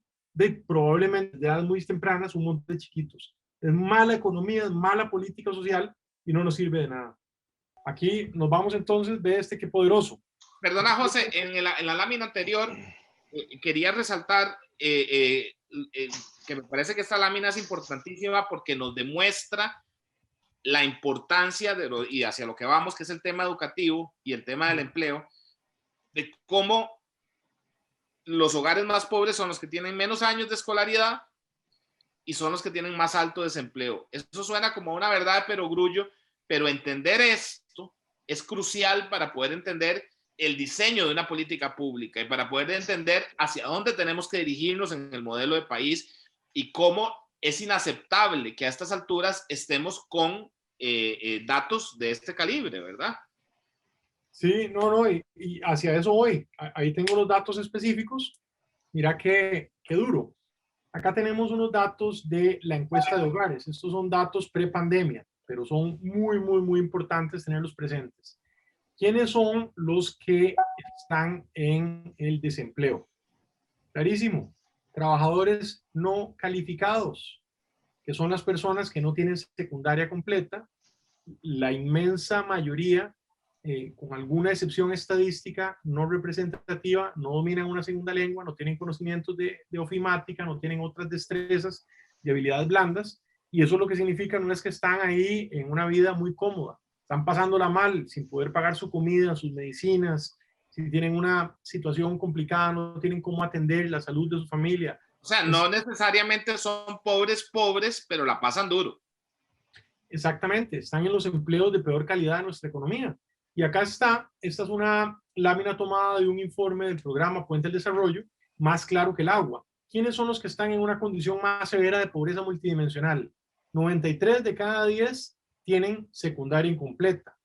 B: probablemente de edades muy tempranas un montón de chiquitos. Es mala economía, es mala política social y no nos sirve de nada. Aquí nos vamos entonces de qué poderoso.
A: Perdona, José, en la lámina anterior quería resaltar que me parece que esta lámina es importantísima porque nos demuestra la importancia y hacia lo que vamos, que es el tema educativo y el tema del empleo, de cómo los hogares más pobres son los que tienen menos años de escolaridad y son los que tienen más alto desempleo. Eso suena como una verdad de perogrullo, pero entender esto es crucial para poder entender el diseño de una política pública y para poder entender hacia dónde tenemos que dirigirnos en el modelo de país y cómo es inaceptable que a estas alturas estemos con datos de este calibre, ¿verdad?
B: Sí, no, y hacia eso voy. Ahí tengo los datos específicos. Mira qué duro. Acá tenemos unos datos de la encuesta de hogares. Estos son datos pre-pandemia, pero son muy importantes tenerlos presentes. ¿Quiénes son los que están en el desempleo? Clarísimo. Trabajadores no calificados, que son las personas que no tienen secundaria completa. La inmensa mayoría con alguna excepción estadística no representativa, no dominan una segunda lengua, no tienen conocimientos de ofimática, no tienen otras destrezas y habilidades blandas, y eso lo que significa no es que están ahí en una vida muy cómoda, están pasándola mal, sin poder pagar su comida, sus medicinas, si tienen una situación complicada, no tienen cómo atender la salud de su familia.
A: O sea, no necesariamente son pobres, pobres, pero la pasan duro.
B: Exactamente, están en los empleos de peor calidad de nuestra economía. Y acá está, esta es una lámina tomada de un informe del programa Puente al Desarrollo, más claro que el agua. ¿Quiénes son los que están en una condición más severa de pobreza multidimensional? 93 de cada 10 tienen secundaria incompleta.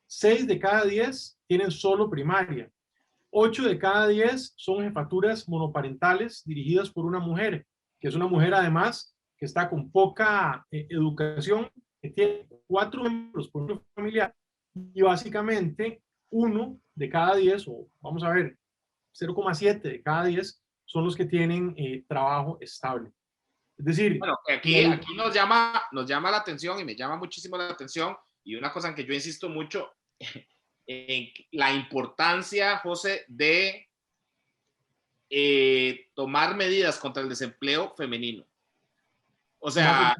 B: 6 de cada 10 tienen solo primaria. 8 de cada 10 son jefaturas monoparentales dirigidas por una mujer, que es una mujer además que está con poca educación, que tiene 4 miembros por núcleo familiar, y básicamente 1 de cada 10, o vamos a ver, 0,7 de cada 10 son los que tienen trabajo estable. Es decir,
A: bueno, aquí nos llama la atención y me llama muchísimo la atención, y una cosa en que yo insisto mucho, en la importancia, José, de tomar medidas contra el desempleo femenino. O sea,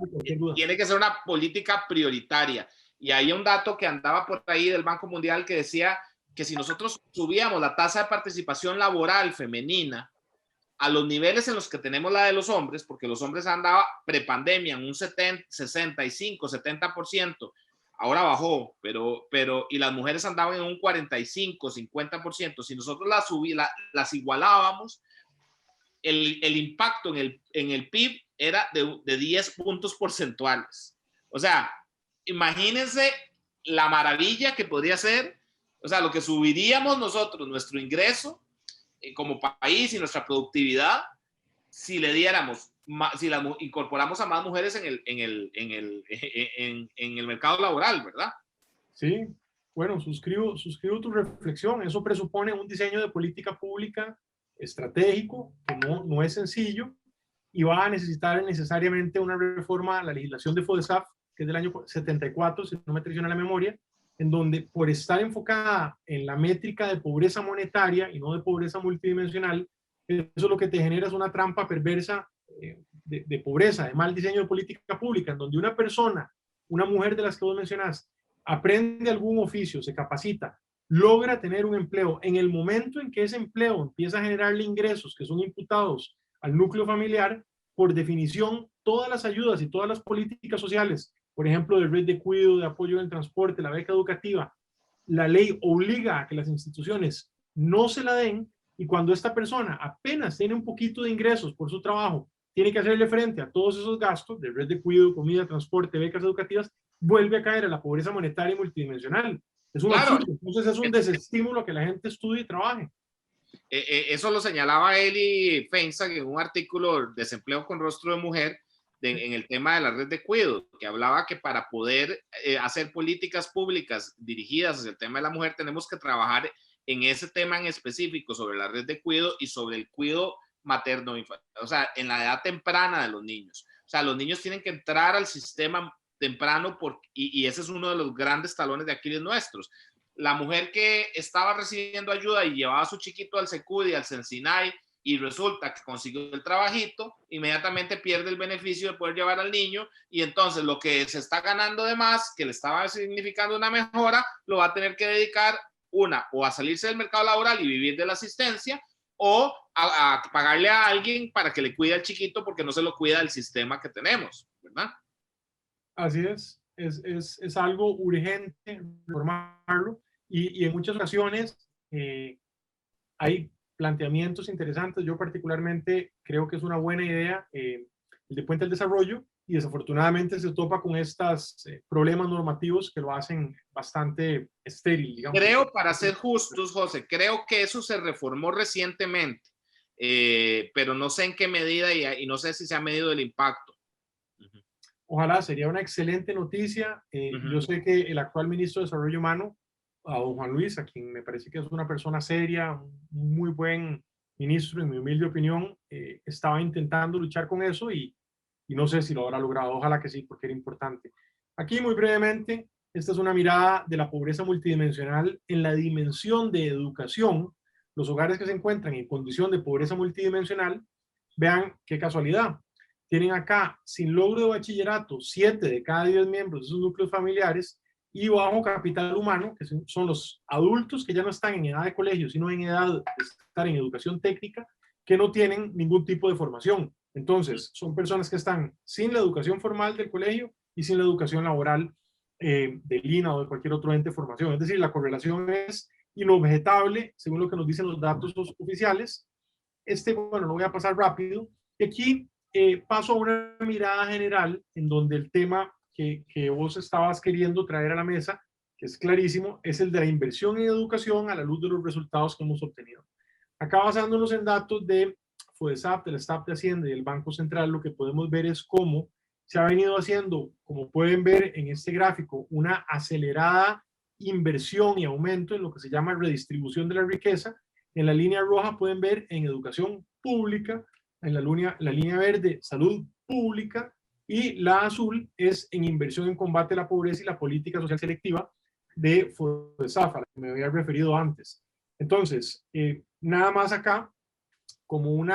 A: tiene que ser una política prioritaria. Y hay un dato que andaba por ahí del Banco Mundial que decía que si nosotros subíamos la tasa de participación laboral femenina a los niveles en los que tenemos la de los hombres, porque los hombres andaban prepandemia en un 65, 70%, ahora bajó, pero y las mujeres andaban en un 45, 50%. Si nosotros las igualábamos, el impacto en el PIB era de 10 puntos porcentuales. O sea, imagínense la maravilla que podría ser, o sea, lo que subiríamos nosotros, nuestro ingreso como país y nuestra productividad, si le diéramos, si la incorporamos a más mujeres en el mercado laboral, ¿verdad?
B: Sí, bueno, suscribo tu reflexión. Eso presupone un diseño de política pública estratégico, que no es sencillo, y va a necesitar necesariamente una reforma a la legislación de FODESAF, que es del año 74, si no me traiciona la memoria, en donde por estar enfocada en la métrica de pobreza monetaria y no de pobreza multidimensional, eso lo que te genera es una trampa perversa de pobreza, de mal diseño de política pública, en donde una persona, una mujer de las que vos mencionaste, aprende algún oficio, se capacita, logra tener un empleo. En el momento en que ese empleo empieza a generarle ingresos que son imputados al núcleo familiar, por definición, todas las ayudas y todas las políticas sociales, por ejemplo, de red de cuidado, de apoyo en el transporte, la beca educativa, la ley obliga a que las instituciones no se la den, y cuando esta persona apenas tiene un poquito de ingresos por su trabajo, tiene que hacerle frente a todos esos gastos de red de cuidado, comida, transporte, becas educativas, vuelve a caer a la pobreza monetaria y multidimensional. Es un
A: Claro.
B: absurdo. Entonces es un desestímulo a que la gente estudie y trabaje.
A: Eso lo señalaba Eli Feinsack en un artículo, Desempleo con rostro de mujer, en el tema de la red de cuidado, que hablaba que para poder hacer políticas públicas dirigidas hacia el tema de la mujer, tenemos que trabajar en ese tema en específico sobre la red de cuidado y sobre el cuidado materno, o sea, en la edad temprana de los niños. O sea, los niños tienen que entrar al sistema temprano y ese es uno de los grandes talones de Aquiles nuestros. La mujer que estaba recibiendo ayuda y llevaba a su chiquito al Secudi, al Sensinay, y resulta que consiguió el trabajito, inmediatamente pierde el beneficio de poder llevar al niño, y entonces lo que se está ganando de más, que le estaba significando una mejora, lo va a tener que dedicar o a salirse del mercado laboral y vivir de la asistencia, o a pagarle a alguien para que le cuide al chiquito porque no se lo cuida el sistema que tenemos, ¿verdad?
B: Así es algo urgente reformarlo, y en muchas ocasiones hay planteamientos interesantes. Yo particularmente creo que es una buena idea el de Puente al Desarrollo, y desafortunadamente se topa con estos problemas normativos que lo hacen bastante estéril, digamos.
A: Creo, para ser justos, José, creo que eso se reformó recientemente, pero no sé en qué medida y no sé si se ha medido el impacto.
B: Ojalá, sería una excelente noticia. Yo sé que el actual ministro de Desarrollo Humano, a don Juan Luis, a quien me parece que es una persona seria, un muy buen ministro, en mi humilde opinión, estaba intentando luchar con eso, y no sé si lo habrá logrado. Ojalá que sí, porque era importante. Aquí, muy brevemente, Esta es una mirada de la pobreza multidimensional en la dimensión de educación. Los hogares que se encuentran en condición de pobreza multidimensional, vean qué casualidad. Tienen acá, sin logro de bachillerato, 7 de cada 10 miembros de sus núcleos familiares y bajo capital humano, que son los adultos que ya no están en edad de colegio, sino en edad de estar en educación técnica, que no tienen ningún tipo de formación. Entonces, son personas que están sin la educación formal del colegio y sin la educación laboral del INA o de cualquier otro ente de formación. Es decir, la correlación es inobjetable, según lo que nos dicen los datos oficiales. Bueno, lo voy a pasar rápido. Y aquí paso a una mirada general en donde el tema que vos estabas queriendo traer a la mesa, que es clarísimo, es el de la inversión en educación a la luz de los resultados que hemos obtenido. Acá, basándonos en datos de FODESAP, del Staff de Hacienda y del Banco Central, lo que podemos ver es cómo se ha venido haciendo, como pueden ver en este gráfico, una acelerada inversión y aumento en lo que se llama redistribución de la riqueza. En la línea roja pueden ver en educación pública, en la línea verde, salud pública, y la azul es en inversión en combate a la pobreza y la política social selectiva de FODESAF, a la que me había referido antes. Entonces, nada más acá, como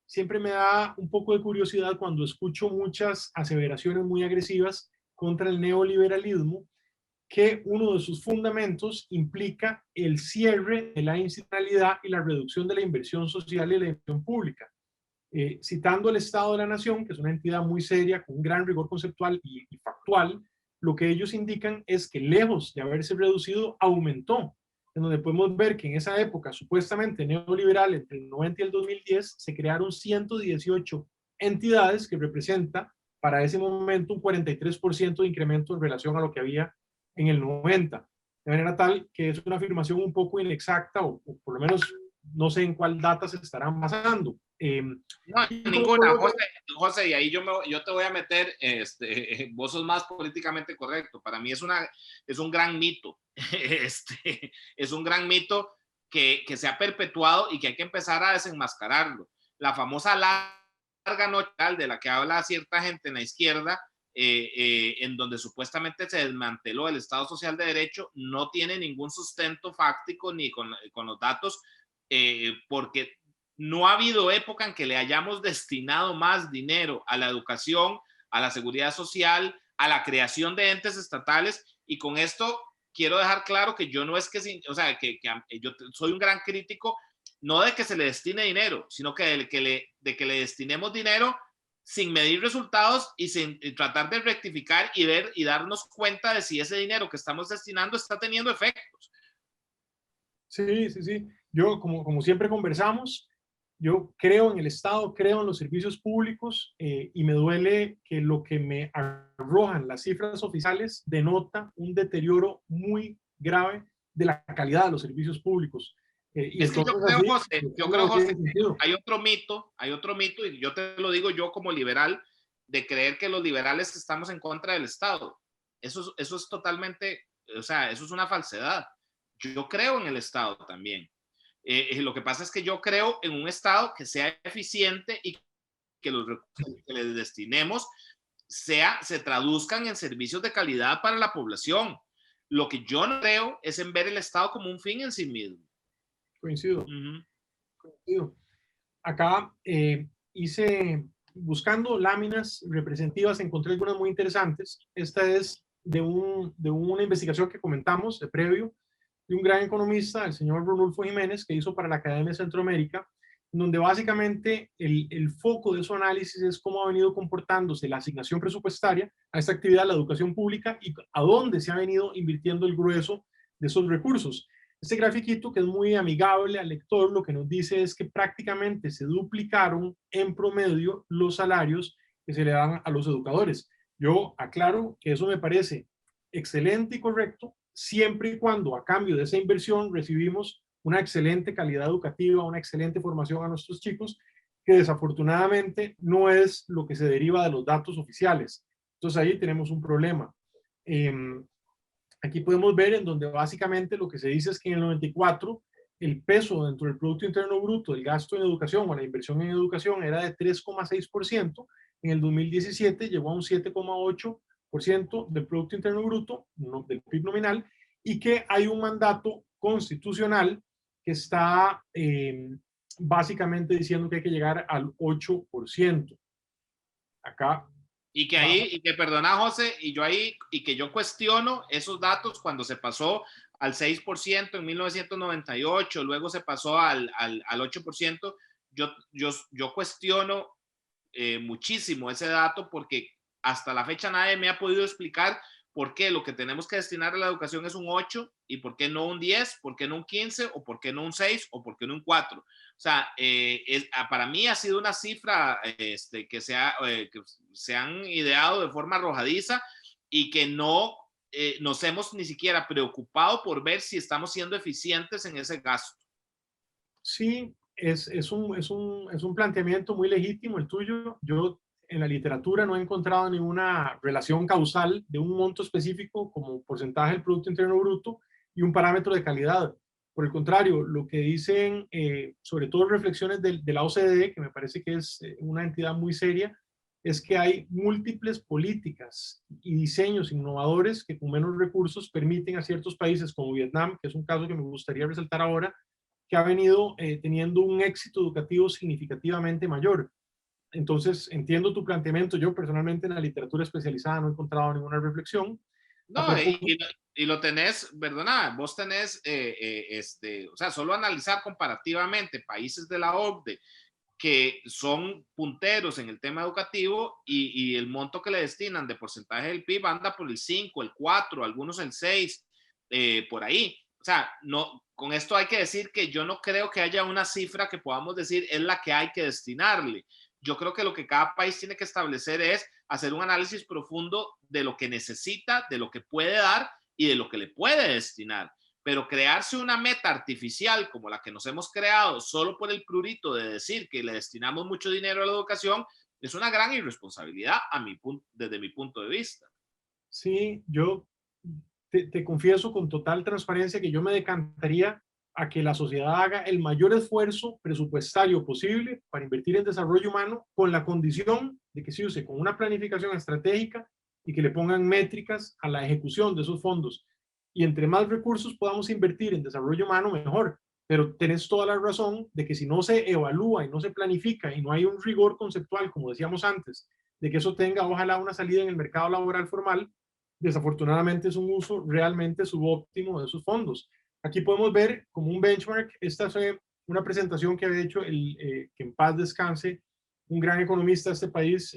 B: siempre me da un poco de curiosidad cuando escucho muchas aseveraciones muy agresivas contra el neoliberalismo, que uno de sus fundamentos implica el cierre de la institucionalidad y la reducción de la inversión social y la inversión pública. Citando el Estado de la Nación, que es una entidad muy seria, con un gran rigor conceptual y factual, lo que ellos indican es que lejos de haberse reducido, aumentó, en donde podemos ver que en esa época supuestamente neoliberal, entre el 90 y el 2010, se crearon 118 entidades que representa para ese momento un 43% de incremento en relación a lo que había en el 90. De manera tal que es una afirmación un poco inexacta o por lo menos no sé en cuál data se estarán basando.
A: No, ninguna, José, y ahí yo te voy a meter, vos sos más políticamente correcto. Para mí es un gran mito, es un gran mito que se ha perpetuado y que hay que empezar a desenmascararlo. La famosa larga noche de la que habla cierta gente en la izquierda, en donde supuestamente se desmanteló el Estado Social de Derecho, no tiene ningún sustento fáctico ni con los datos, porque no ha habido época en que le hayamos destinado más dinero a la educación, a la seguridad social, a la creación de entes estatales. Y con esto quiero dejar claro que yo no es que, o sea, que yo soy un gran crítico, no de que se le destine dinero, sino que de que le destinemos dinero sin medir resultados y sin tratar de rectificar y ver y darnos cuenta de si ese dinero que estamos destinando está teniendo efectos.
B: Sí, sí, sí. Yo, como siempre conversamos, yo creo en el Estado, creo en los servicios públicos y me duele que lo que me arrojan las cifras oficiales denota un deterioro muy grave de la calidad de los servicios públicos. Y
A: es que yo creo, José, hay otro mito, y yo te lo digo yo como liberal, de creer que los liberales estamos en contra del Estado. Eso es totalmente, o sea, eso es una falsedad. Yo creo en el Estado también. Lo que pasa es que yo creo en un Estado que sea eficiente y que los recursos que les destinemos se traduzcan en servicios de calidad para la población. Lo que yo no creo es en ver el Estado como un fin en sí mismo.
B: Coincido. Coincido. Acá buscando láminas representativas, encontré algunas muy interesantes. Esta es de una investigación que comentamos de previo, de un gran economista, el señor Rodolfo Jiménez, que hizo para la Academia de Centroamérica, donde básicamente el foco de su análisis es cómo ha venido comportándose la asignación presupuestaria a esta actividad, la educación pública, y a dónde se ha venido invirtiendo el grueso de esos recursos. Este grafiquito, que es muy amigable al lector, lo que nos dice es que prácticamente se duplicaron en promedio los salarios que se le dan a los educadores. Yo aclaro que eso me parece excelente y correcto, siempre y cuando a cambio de esa inversión recibimos una excelente calidad educativa, una excelente formación a nuestros chicos, que desafortunadamente no es lo que se deriva de los datos oficiales. Entonces ahí tenemos un problema. Aquí podemos ver en donde básicamente lo que se dice es que en el 94 el peso dentro del Producto Interno Bruto del gasto en educación o la inversión en educación era de 3,6%, en el 2017 llegó a un 7,8%, del Producto Interno Bruto, del PIB nominal, y que hay un mandato constitucional que está básicamente diciendo que hay que llegar al 8%. Acá.
A: Y que perdona José, y que yo cuestiono esos datos cuando se pasó al 6% en 1998, luego se pasó al 8%, yo cuestiono muchísimo ese dato porque hasta la fecha nadie me ha podido explicar por qué lo que tenemos que destinar a la educación es un 8 y por qué no un 10, por qué no un 15 o por qué no un 6 o por qué no un 4. O sea, para mí ha sido una cifra que se han ideado de forma arrojadiza y que no nos hemos ni siquiera preocupado por ver si estamos siendo eficientes en ese gasto.
B: Sí, es un planteamiento muy legítimo el tuyo. Yo en la literatura no he encontrado ninguna relación causal de un monto específico como porcentaje del Producto Interno Bruto y un parámetro de calidad. Por el contrario, lo que dicen, sobre todo reflexiones de la OCDE, que me parece que es una entidad muy seria, es que hay múltiples políticas y diseños innovadores que con menos recursos permiten a ciertos países como Vietnam, que es un caso que me gustaría resaltar ahora, que ha venido teniendo un éxito educativo significativamente mayor. Entonces, entiendo tu planteamiento. Yo personalmente en la literatura especializada no he encontrado ninguna reflexión.
A: No, y lo tenés, perdona, vos tenés, o sea, solo analizar comparativamente países de la OCDE que son punteros en el tema educativo y el monto que le destinan de porcentaje del PIB anda por el 5, el 4, algunos el 6, por ahí. O sea, no, con esto hay que decir que yo no creo que haya una cifra que podamos decir es la que hay que destinarle. Yo creo que lo que cada país tiene que establecer es hacer un análisis profundo de lo que necesita, de lo que puede dar y de lo que le puede destinar. Pero crearse una meta artificial como la que nos hemos creado solo por el prurito de decir que le destinamos mucho dinero a la educación es una gran irresponsabilidad desde mi punto de vista.
B: Sí, yo te confieso con total transparencia que yo me decantaría a que la sociedad haga el mayor esfuerzo presupuestario posible para invertir en desarrollo humano con la condición de que se use con una planificación estratégica y que le pongan métricas a la ejecución de esos fondos. Y entre más recursos podamos invertir en desarrollo humano, mejor. Pero tenés toda la razón de que si no se evalúa y no se planifica y no hay un rigor conceptual, como decíamos antes, de que eso tenga ojalá una salida en el mercado laboral formal, desafortunadamente es un uso realmente subóptimo de esos fondos. Aquí podemos ver como un benchmark, esta fue una presentación que había hecho, que en paz descanse, un gran economista de este país,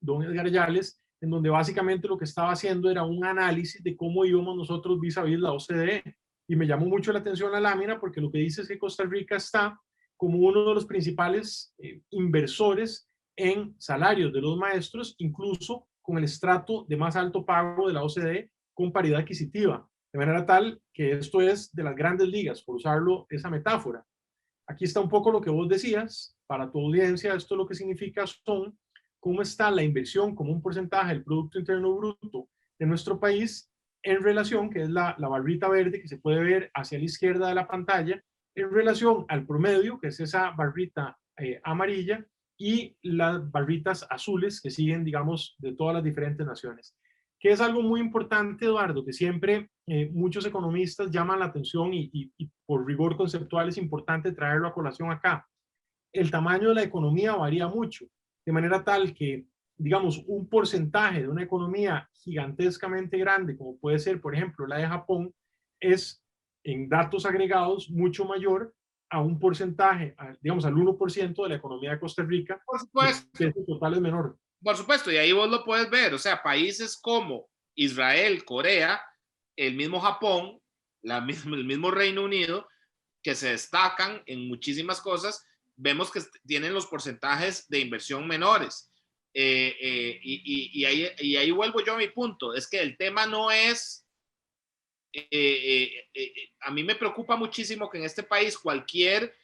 B: don Edgar Yales, en donde básicamente lo que estaba haciendo era un análisis de cómo íbamos nosotros vis a vis la OCDE. Y me llamó mucho la atención la lámina porque lo que dice es que Costa Rica está como uno de los principales inversores en salarios de los maestros, incluso con el estrato de más alto pago de la OCDE con paridad adquisitiva. De manera tal que esto es de las grandes ligas, por usarlo esa metáfora. Aquí está un poco lo que vos decías. Para tu audiencia, esto lo que significa son cómo está la inversión como un porcentaje del Producto Interno Bruto de nuestro país en relación, que es la barrita verde que se puede ver hacia la izquierda de la pantalla, en relación al promedio, que es esa barrita amarilla, y las barritas azules que siguen, digamos, de todas las diferentes naciones. Que es algo muy importante, Eduardo, que siempre muchos economistas llaman la atención y por rigor conceptual es importante traerlo a colación acá. El tamaño de la economía varía mucho, de manera tal que, digamos, un porcentaje de una economía gigantescamente grande, como puede ser, por ejemplo, la de Japón, es en datos agregados mucho mayor a un porcentaje, digamos, al 1% de la economía de Costa Rica,
A: Por supuesto.
B: que el total es menor.
A: Por supuesto, y ahí vos lo puedes ver, o sea, países como Israel, Corea, el mismo Japón, el mismo Reino Unido, que se destacan en muchísimas cosas, vemos que tienen los porcentajes de inversión menores. Y ahí vuelvo yo a mi punto, es que el tema no es, a mí me preocupa muchísimo que en este país cualquier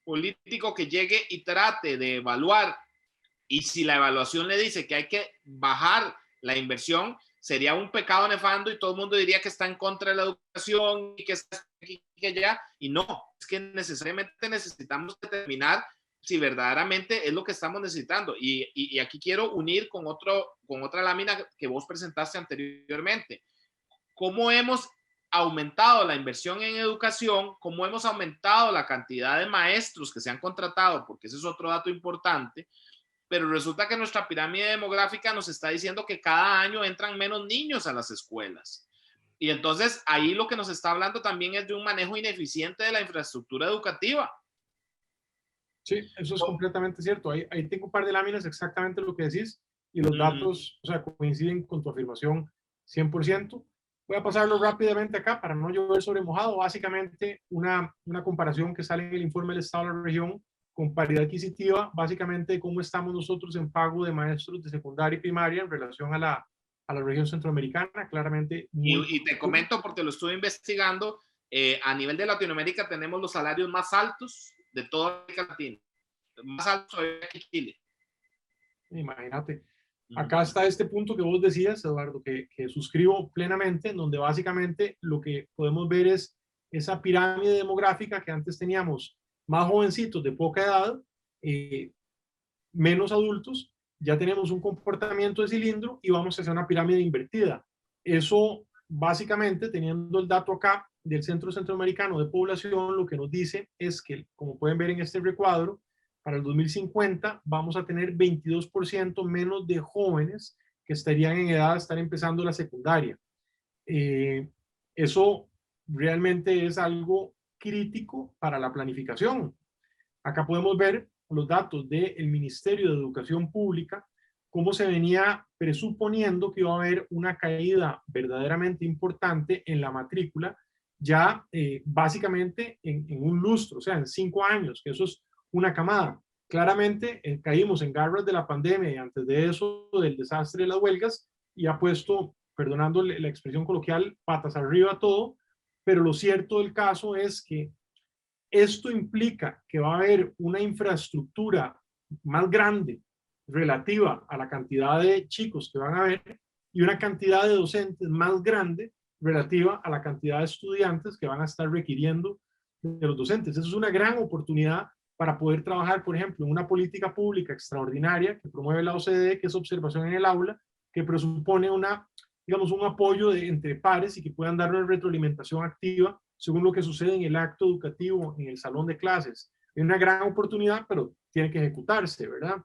A: político que llegue y trate de evaluar, y si la evaluación le dice que hay que bajar la inversión, sería un pecado nefando y todo el mundo diría que está en contra de la educación y que está aquí, que allá. Y no, es que necesariamente necesitamos determinar si verdaderamente es lo que estamos necesitando. Y aquí quiero unir con otra lámina que vos presentaste anteriormente. ¿Cómo hemos aumentado la inversión en educación? ¿Cómo hemos aumentado la cantidad de maestros que se han contratado? Porque ese es otro dato importante. Pero resulta que nuestra pirámide demográfica nos está diciendo que cada año entran menos niños a las escuelas. Y entonces ahí lo que nos está hablando también es de un manejo ineficiente de la infraestructura educativa.
B: Sí, eso es completamente cierto. Ahí tengo un par de láminas, exactamente lo que decís, y los datos, o sea, coinciden con tu afirmación 100%. Voy a pasarlo rápidamente acá para no llover sobre mojado. Básicamente, una comparación que sale en el informe del Estado de la región con paridad adquisitiva, básicamente cómo estamos nosotros en pago de maestros de secundaria y primaria en relación a la región centroamericana, claramente.
A: Y te comento, porque lo estuve investigando, a nivel de Latinoamérica tenemos los salarios más altos de toda América Latina, más altos que Chile.
B: Imagínate. Acá está este punto que vos decías, Eduardo, que suscribo plenamente, en donde básicamente lo que podemos ver es esa pirámide demográfica que antes teníamos más jovencitos de poca edad, menos adultos, ya tenemos un comportamiento de cilindro y vamos hacia una pirámide invertida. Eso básicamente, teniendo el dato acá del Centro Centroamericano de Población, lo que nos dice es que, como pueden ver en este recuadro, para el 2050 vamos a tener 22% menos de jóvenes que estarían en edad de estar empezando la secundaria. Eso realmente es algo crítico para la planificación. Acá podemos ver los datos del Ministerio de Educación Pública, cómo se venía presuponiendo que iba a haber una caída verdaderamente importante en la matrícula, ya básicamente en un lustro, o sea, en 5 años, que eso es una camada. Claramente caímos en garras de la pandemia y antes de eso del desastre de las huelgas y ha puesto, perdonando la expresión coloquial, patas arriba todo, pero lo cierto del caso es que esto implica que va a haber una infraestructura más grande relativa a la cantidad de chicos que van a haber y una cantidad de docentes más grande relativa a la cantidad de estudiantes que van a estar requiriendo de los docentes. Eso es una gran oportunidad para poder trabajar, por ejemplo, en una política pública extraordinaria que promueve la OCDE, que es observación en el aula, que presupone digamos, un apoyo entre pares y que puedan dar una retroalimentación activa según lo que sucede en el acto educativo, en el salón de clases. Es una gran oportunidad, pero tiene que ejecutarse, ¿verdad?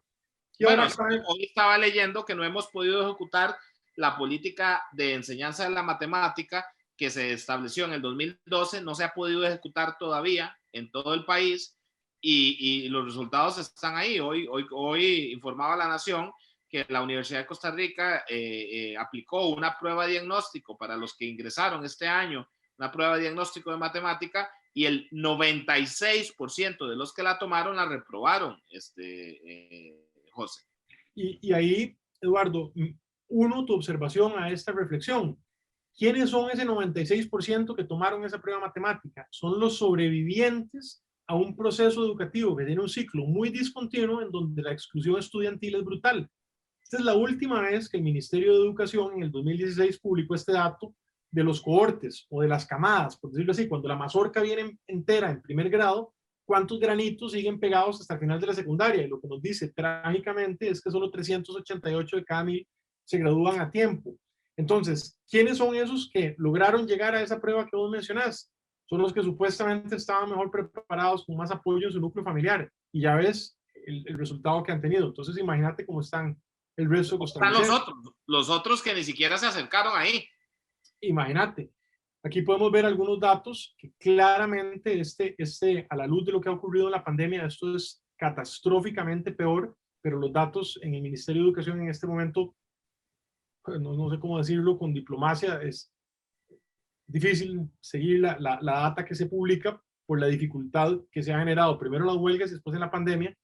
A: Y bueno, hoy estaba leyendo que no hemos podido ejecutar la política de enseñanza de la matemática que se estableció en el 2012, no se ha podido ejecutar todavía en todo el país y los resultados están ahí. Hoy informaba La Nación que la Universidad de Costa Rica aplicó una prueba de diagnóstico para los que ingresaron este año, una prueba de diagnóstico de matemática, y el 96% de los que la tomaron la reprobaron, José.
B: Y ahí, Eduardo, uno, tu observación a esta reflexión. ¿Quiénes son ese 96% que tomaron esa prueba matemática? Son los sobrevivientes a un proceso educativo que tiene un ciclo muy discontinuo en donde la exclusión estudiantil es brutal. Esta es la última vez que el Ministerio de Educación en el 2016 publicó este dato de los cohortes o de las camadas, por decirlo así, cuando la mazorca viene entera en primer grado, cuántos granitos siguen pegados hasta el final de la secundaria. Y lo que nos dice trágicamente es que solo 388 de cada 1000 se gradúan a tiempo. Entonces, ¿quiénes son esos que lograron llegar a esa prueba que vos mencionás? Son los que supuestamente estaban mejor preparados, con más apoyo en su núcleo familiar. Y ya ves el resultado que han tenido. Entonces, imagínate cómo están el resto de costarricenses.
A: Están los otros que ni siquiera se acercaron ahí.
B: Imagínate. Aquí podemos ver algunos datos que claramente a la luz de lo que ha ocurrido en la pandemia, esto es catastróficamente peor, pero los datos en el Ministerio de Educación en este momento, no sé cómo decirlo con diplomacia, es difícil seguir la data que se publica por la dificultad que se ha generado primero en las huelgas y después en la pandemia,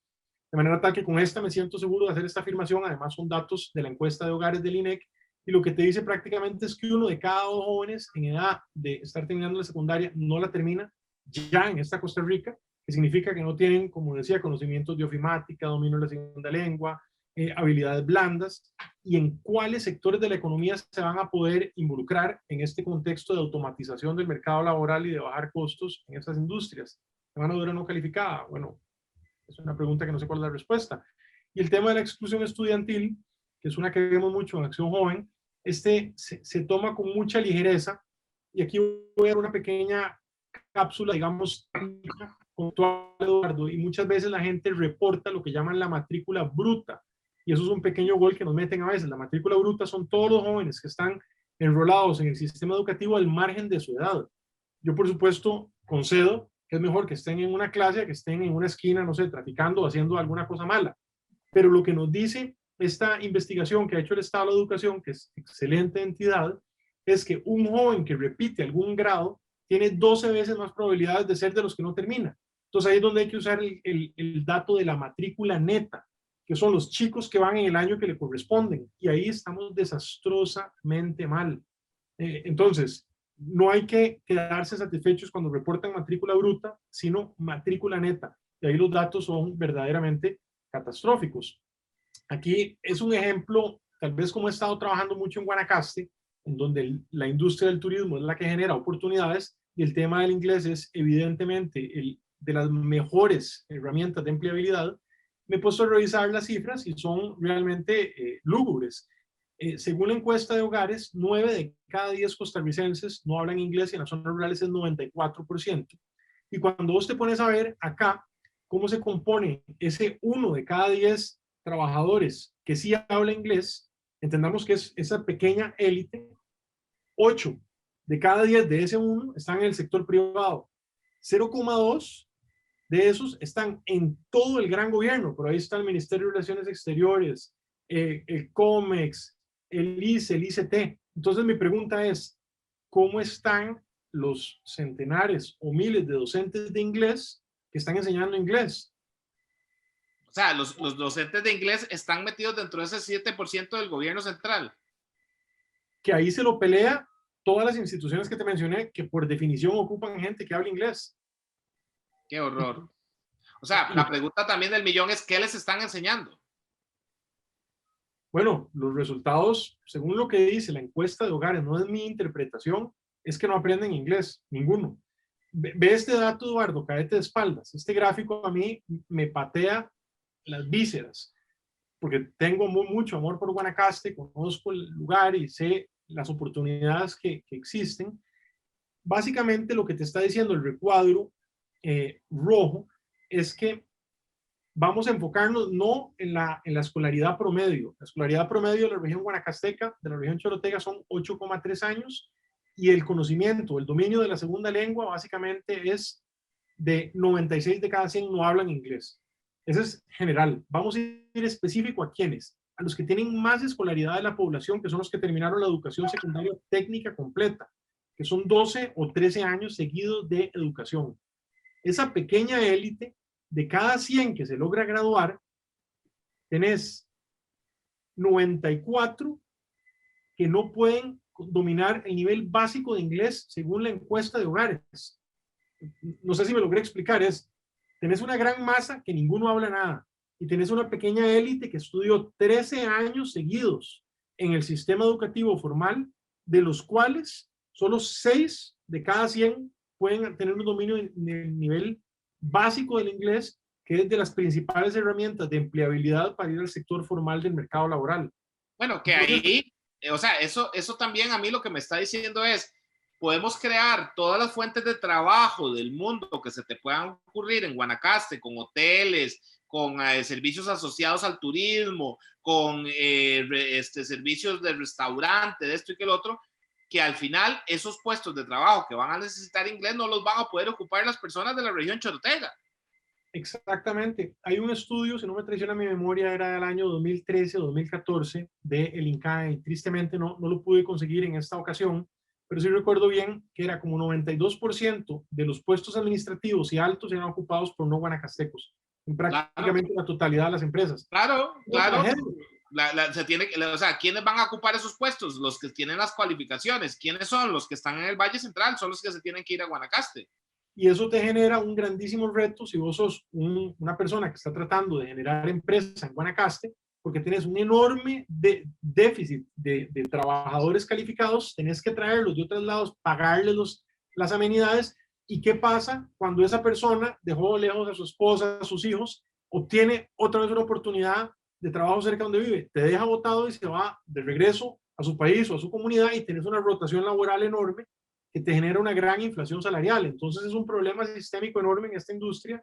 B: de manera tal que con esta me siento seguro de hacer esta afirmación. Además son datos de la encuesta de hogares del INEC, y lo que te dice prácticamente es que 1 de cada 2 jóvenes en edad de estar terminando la secundaria no la termina ya en esta Costa Rica, que significa que no tienen, como decía, conocimientos de ofimática, dominio de la segunda lengua, habilidades blandas, y en cuáles sectores de la economía se van a poder involucrar en este contexto de automatización del mercado laboral y de bajar costos en esas industrias. Mano de obra no calificada, bueno, Es una pregunta que no sé cuál es la respuesta. Y el tema de la exclusión estudiantil, que es una que vemos mucho en Acción Joven, se toma con mucha ligereza. Y aquí voy a dar una pequeña cápsula, digamos, puntual, Eduardo, y muchas veces la gente reporta lo que llaman la matrícula bruta. Y eso es un pequeño gol que nos meten a veces. La matrícula bruta son todos los jóvenes que están enrolados en el sistema educativo al margen de su edad. Yo, por supuesto, concedo que es mejor que estén en una clase, que estén en una esquina, no sé, traficando o haciendo alguna cosa mala. Pero lo que nos dice esta investigación que ha hecho el Estado de la Educación, que es excelente entidad, es que un joven que repite algún grado tiene 12 veces más probabilidades de ser de los que no termina. Entonces ahí es donde hay que usar el dato de la matrícula neta, que son los chicos que van en el año que le corresponden. Y ahí estamos desastrosamente mal. Entonces, no hay que quedarse satisfechos cuando reportan matrícula bruta, sino matrícula neta. Y ahí los datos son verdaderamente catastróficos. Aquí es un ejemplo, tal vez como he estado trabajando mucho en Guanacaste, en donde la industria del turismo es la que genera oportunidades y el tema del inglés es evidentemente de las mejores herramientas de empleabilidad. Me he puesto a revisar las cifras y son realmente lúgubres. Según la encuesta de hogares, 9 de cada 10 costarricenses no hablan inglés y en las zonas rurales es 94%. Y cuando vos te pones a ver acá cómo se compone ese 1 de cada 10 trabajadores que sí habla inglés, entendamos que es esa pequeña élite, 8 de cada 10 de ese 1 están en el sector privado, 0,2 de esos están en todo el gran gobierno, por ahí está el Ministerio de Relaciones Exteriores, el COMEX, el ICE, el ICT. Entonces mi pregunta es, ¿cómo están los centenares o miles de docentes de inglés que están enseñando inglés?
A: O sea, los docentes de inglés están metidos dentro de ese 7% del gobierno central.
B: Que ahí se lo pelea todas las instituciones que te mencioné, que por definición ocupan gente que habla inglés.
A: Qué horror. O sea, la pregunta también del millón es, ¿qué les están enseñando?
B: Bueno, los resultados, según lo que dice la encuesta de hogares, no es mi interpretación, es que no aprenden inglés, ninguno. Ve este dato, Eduardo, caete de espaldas. Este gráfico a mí me patea las vísceras, porque tengo mucho amor por Guanacaste, conozco el lugar y sé las oportunidades que existen. Básicamente lo que te está diciendo el recuadro rojo es que vamos a enfocarnos no en la escolaridad promedio. La escolaridad promedio de la región guanacasteca, de la región chorotega, son 8,3 años y el conocimiento, el dominio de la segunda lengua básicamente es de 96 de cada 100 no hablan inglés. Eso es general. Vamos a ir específico a quiénes. A los que tienen más escolaridad de la población, que son los que terminaron la educación secundaria técnica completa, que son 12 o 13 años seguidos de educación. Esa pequeña élite, de cada 100 que se logra graduar, tenés 94 que no pueden dominar el nivel básico de inglés según la encuesta de hogares. No sé si me logré explicar, tenés una gran masa que ninguno habla nada y tenés una pequeña élite que estudió 13 años seguidos en el sistema educativo formal, de los cuales solo 6 de cada 100 pueden tener un dominio en el nivel básico del inglés, que es de las principales herramientas de empleabilidad para ir al sector formal del mercado laboral.
A: Bueno, que ahí, o sea, eso también a mí lo que me está diciendo es, podemos crear todas las fuentes de trabajo del mundo que se te puedan ocurrir en Guanacaste, con hoteles, con servicios asociados al turismo, con servicios de restaurante, de esto y que el otro, que al final esos puestos de trabajo que van a necesitar inglés no los van a poder ocupar las personas de la región chorotega.
B: Exactamente. Hay un estudio, si no me traiciona mi memoria, era del año 2013 o 2014 del INCAE, y tristemente no lo pude conseguir en esta ocasión, pero sí recuerdo bien que era como 92% de los puestos administrativos y altos eran ocupados por no guanacastecos, en prácticamente la totalidad de las empresas.
A: Claro. O sea, ¿quiénes van a ocupar esos puestos? Los que tienen las cualificaciones. ¿Quiénes son? Los que están en el Valle Central, son los que se tienen que ir a Guanacaste.
B: Y eso te genera un grandísimo reto si vos sos una persona que está tratando de generar empresa en Guanacaste, porque tienes un enorme déficit de trabajadores calificados, tenés que traerlos de otros lados, pagarles las amenidades. ¿Y qué pasa cuando esa persona dejó lejos a su esposa, a sus hijos, obtiene otra vez una oportunidad de trabajo cerca donde vive, te deja botado y se va de regreso a su país o a su comunidad y tienes una rotación laboral enorme que te genera una gran inflación salarial. Entonces es un problema sistémico enorme en esta industria.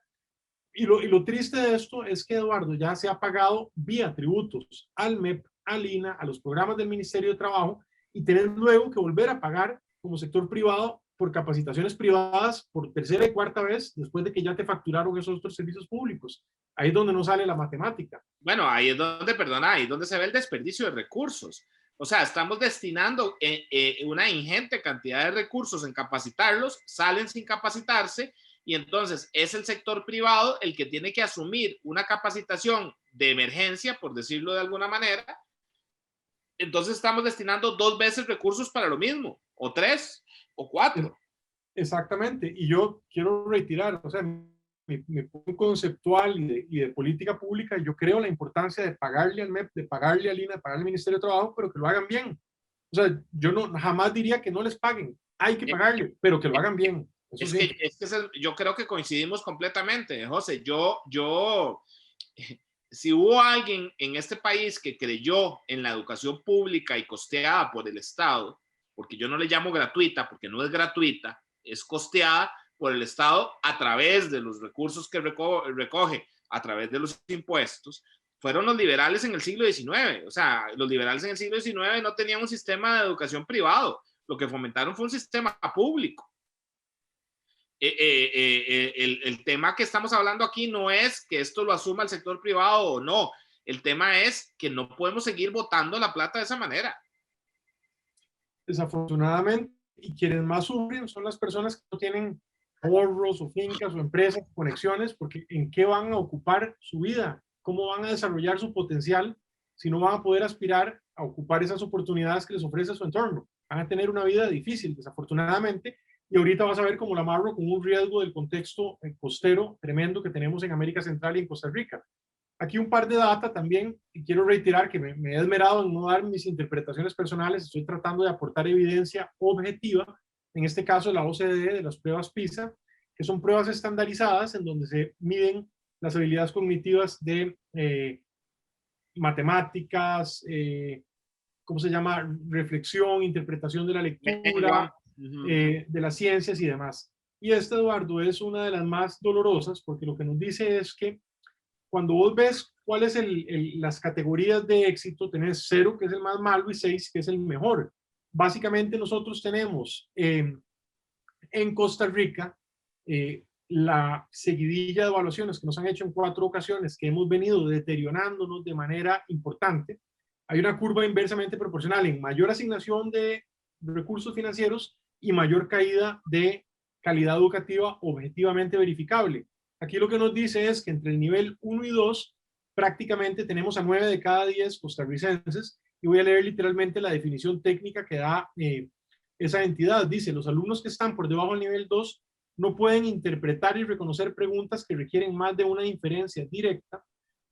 B: Y lo triste de esto es que, Eduardo, ya se ha pagado vía tributos al MEP, al INA, a los programas del Ministerio de Trabajo, y tenés luego que volver a pagar como sector privado por capacitaciones privadas por tercera y cuarta vez después de que ya te facturaron esos otros servicios públicos. Ahí es donde no sale la matemática.
A: Bueno, ahí es donde, perdona, ahí es donde se ve el desperdicio de recursos. O sea, estamos destinando una ingente cantidad de recursos en capacitarlos, salen sin capacitarse, y entonces es el sector privado el que tiene que asumir una capacitación de emergencia, por decirlo de alguna manera. Entonces estamos destinando 2 veces recursos para lo mismo, o 3, o 4.
B: Exactamente, y yo quiero retirar, o sea, mi punto conceptual y de política pública, yo creo la importancia de pagarle al MEP, de pagarle al INA, de pagarle al Ministerio de Trabajo, pero que lo hagan bien. O sea, yo no, jamás diría que no les paguen, hay que pagarle, pero que lo hagan bien. Eso
A: Es
B: sí.
A: que, yo creo que coincidimos completamente, José. Si hubo alguien en este país que creyó en la educación pública y costeada por el Estado, porque yo no le llamo gratuita, porque no es gratuita, es costeada por el Estado a través de los recursos que recoge, a través de los impuestos, fueron los liberales en el siglo XIX. O sea, los liberales en el siglo XIX no tenían un sistema de educación privado, lo que fomentaron fue un sistema público. El tema que estamos hablando aquí no es que esto lo asuma el sector privado o no. El tema es que no podemos seguir botando la plata de esa manera.
B: Desafortunadamente, y quienes más sufren son las personas que no tienen ahorros o fincas o empresas, conexiones, porque ¿en qué van a ocupar su vida? ¿Cómo van a desarrollar su potencial si no van a poder aspirar a ocupar esas oportunidades que les ofrece su entorno? Van a tener una vida difícil, desafortunadamente, y ahorita vas a ver cómo la amarro con un riesgo del contexto costero tremendo que tenemos en América Central y en Costa Rica. Aquí un par de data también, y quiero reiterar que me he esmerado en no dar mis interpretaciones personales, estoy tratando de aportar evidencia objetiva, en este caso la OCDE, de las pruebas PISA, que son pruebas estandarizadas en donde se miden las habilidades cognitivas de matemáticas, ¿cómo se llama? Reflexión, interpretación de la lectura, de las ciencias y demás. Y esta, Eduardo, es una de las más dolorosas porque lo que nos dice es que cuando vos ves cuáles son las categorías de éxito, tenés 0, que es el más malo, y 6, que es el mejor. Básicamente nosotros tenemos en Costa Rica la seguidilla de evaluaciones que nos han hecho en 4 ocasiones, que hemos venido deteriorándonos de manera importante. Hay una curva inversamente proporcional en mayor asignación de recursos financieros y mayor caída de calidad educativa objetivamente verificable. Aquí lo que nos dice es que entre el nivel 1 y 2 prácticamente tenemos a 9 de cada 10 costarricenses, y voy a leer literalmente la definición técnica que da esa entidad. Dice: los alumnos que están por debajo del nivel 2 no pueden interpretar y reconocer preguntas que requieren más de una inferencia directa,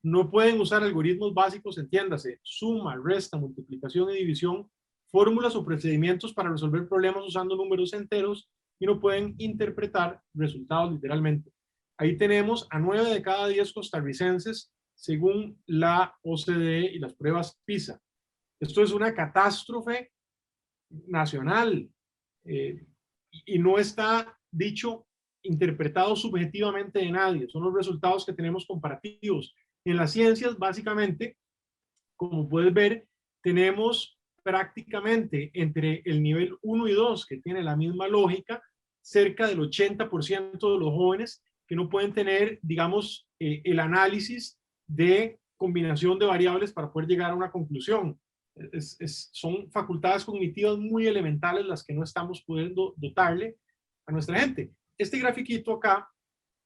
B: no pueden usar algoritmos básicos, entiéndase, suma, resta, multiplicación y división, fórmulas o procedimientos para resolver problemas usando números enteros, y no pueden interpretar resultados literalmente. Ahí tenemos a 9 de cada 10 costarricenses según la OCDE y las pruebas PISA. Esto es una catástrofe nacional y no está dicho, interpretado subjetivamente de nadie. Son los resultados que tenemos comparativos. En las ciencias, básicamente, como puedes ver, tenemos prácticamente entre el nivel 1 y 2, que tiene la misma lógica, cerca del 80% de los jóvenes que no pueden tener, digamos, el análisis de combinación de variables para poder llegar a una conclusión. Son facultades cognitivas muy elementales las que no estamos pudiendo dotarle a nuestra gente. Este grafiquito acá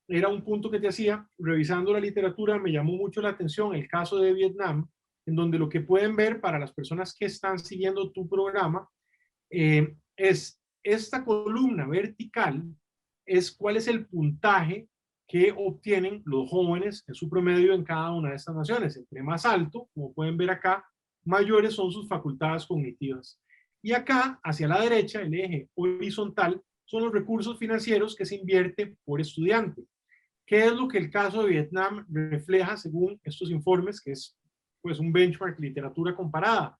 B: era un punto que te hacía, revisando la literatura, me llamó mucho la atención el caso de Vietnam, en donde lo que pueden ver para las personas que están siguiendo tu programa es esta columna vertical, es cuál es el puntaje que obtienen los jóvenes en su promedio en cada una de estas naciones. Entre más alto, como pueden ver acá, mayores son sus facultades cognitivas. Y acá, hacia la derecha, el eje horizontal, son los recursos financieros que se invierte por estudiante. ¿Qué es lo que el caso de Vietnam refleja según estos informes, que es pues un benchmark literatura comparada?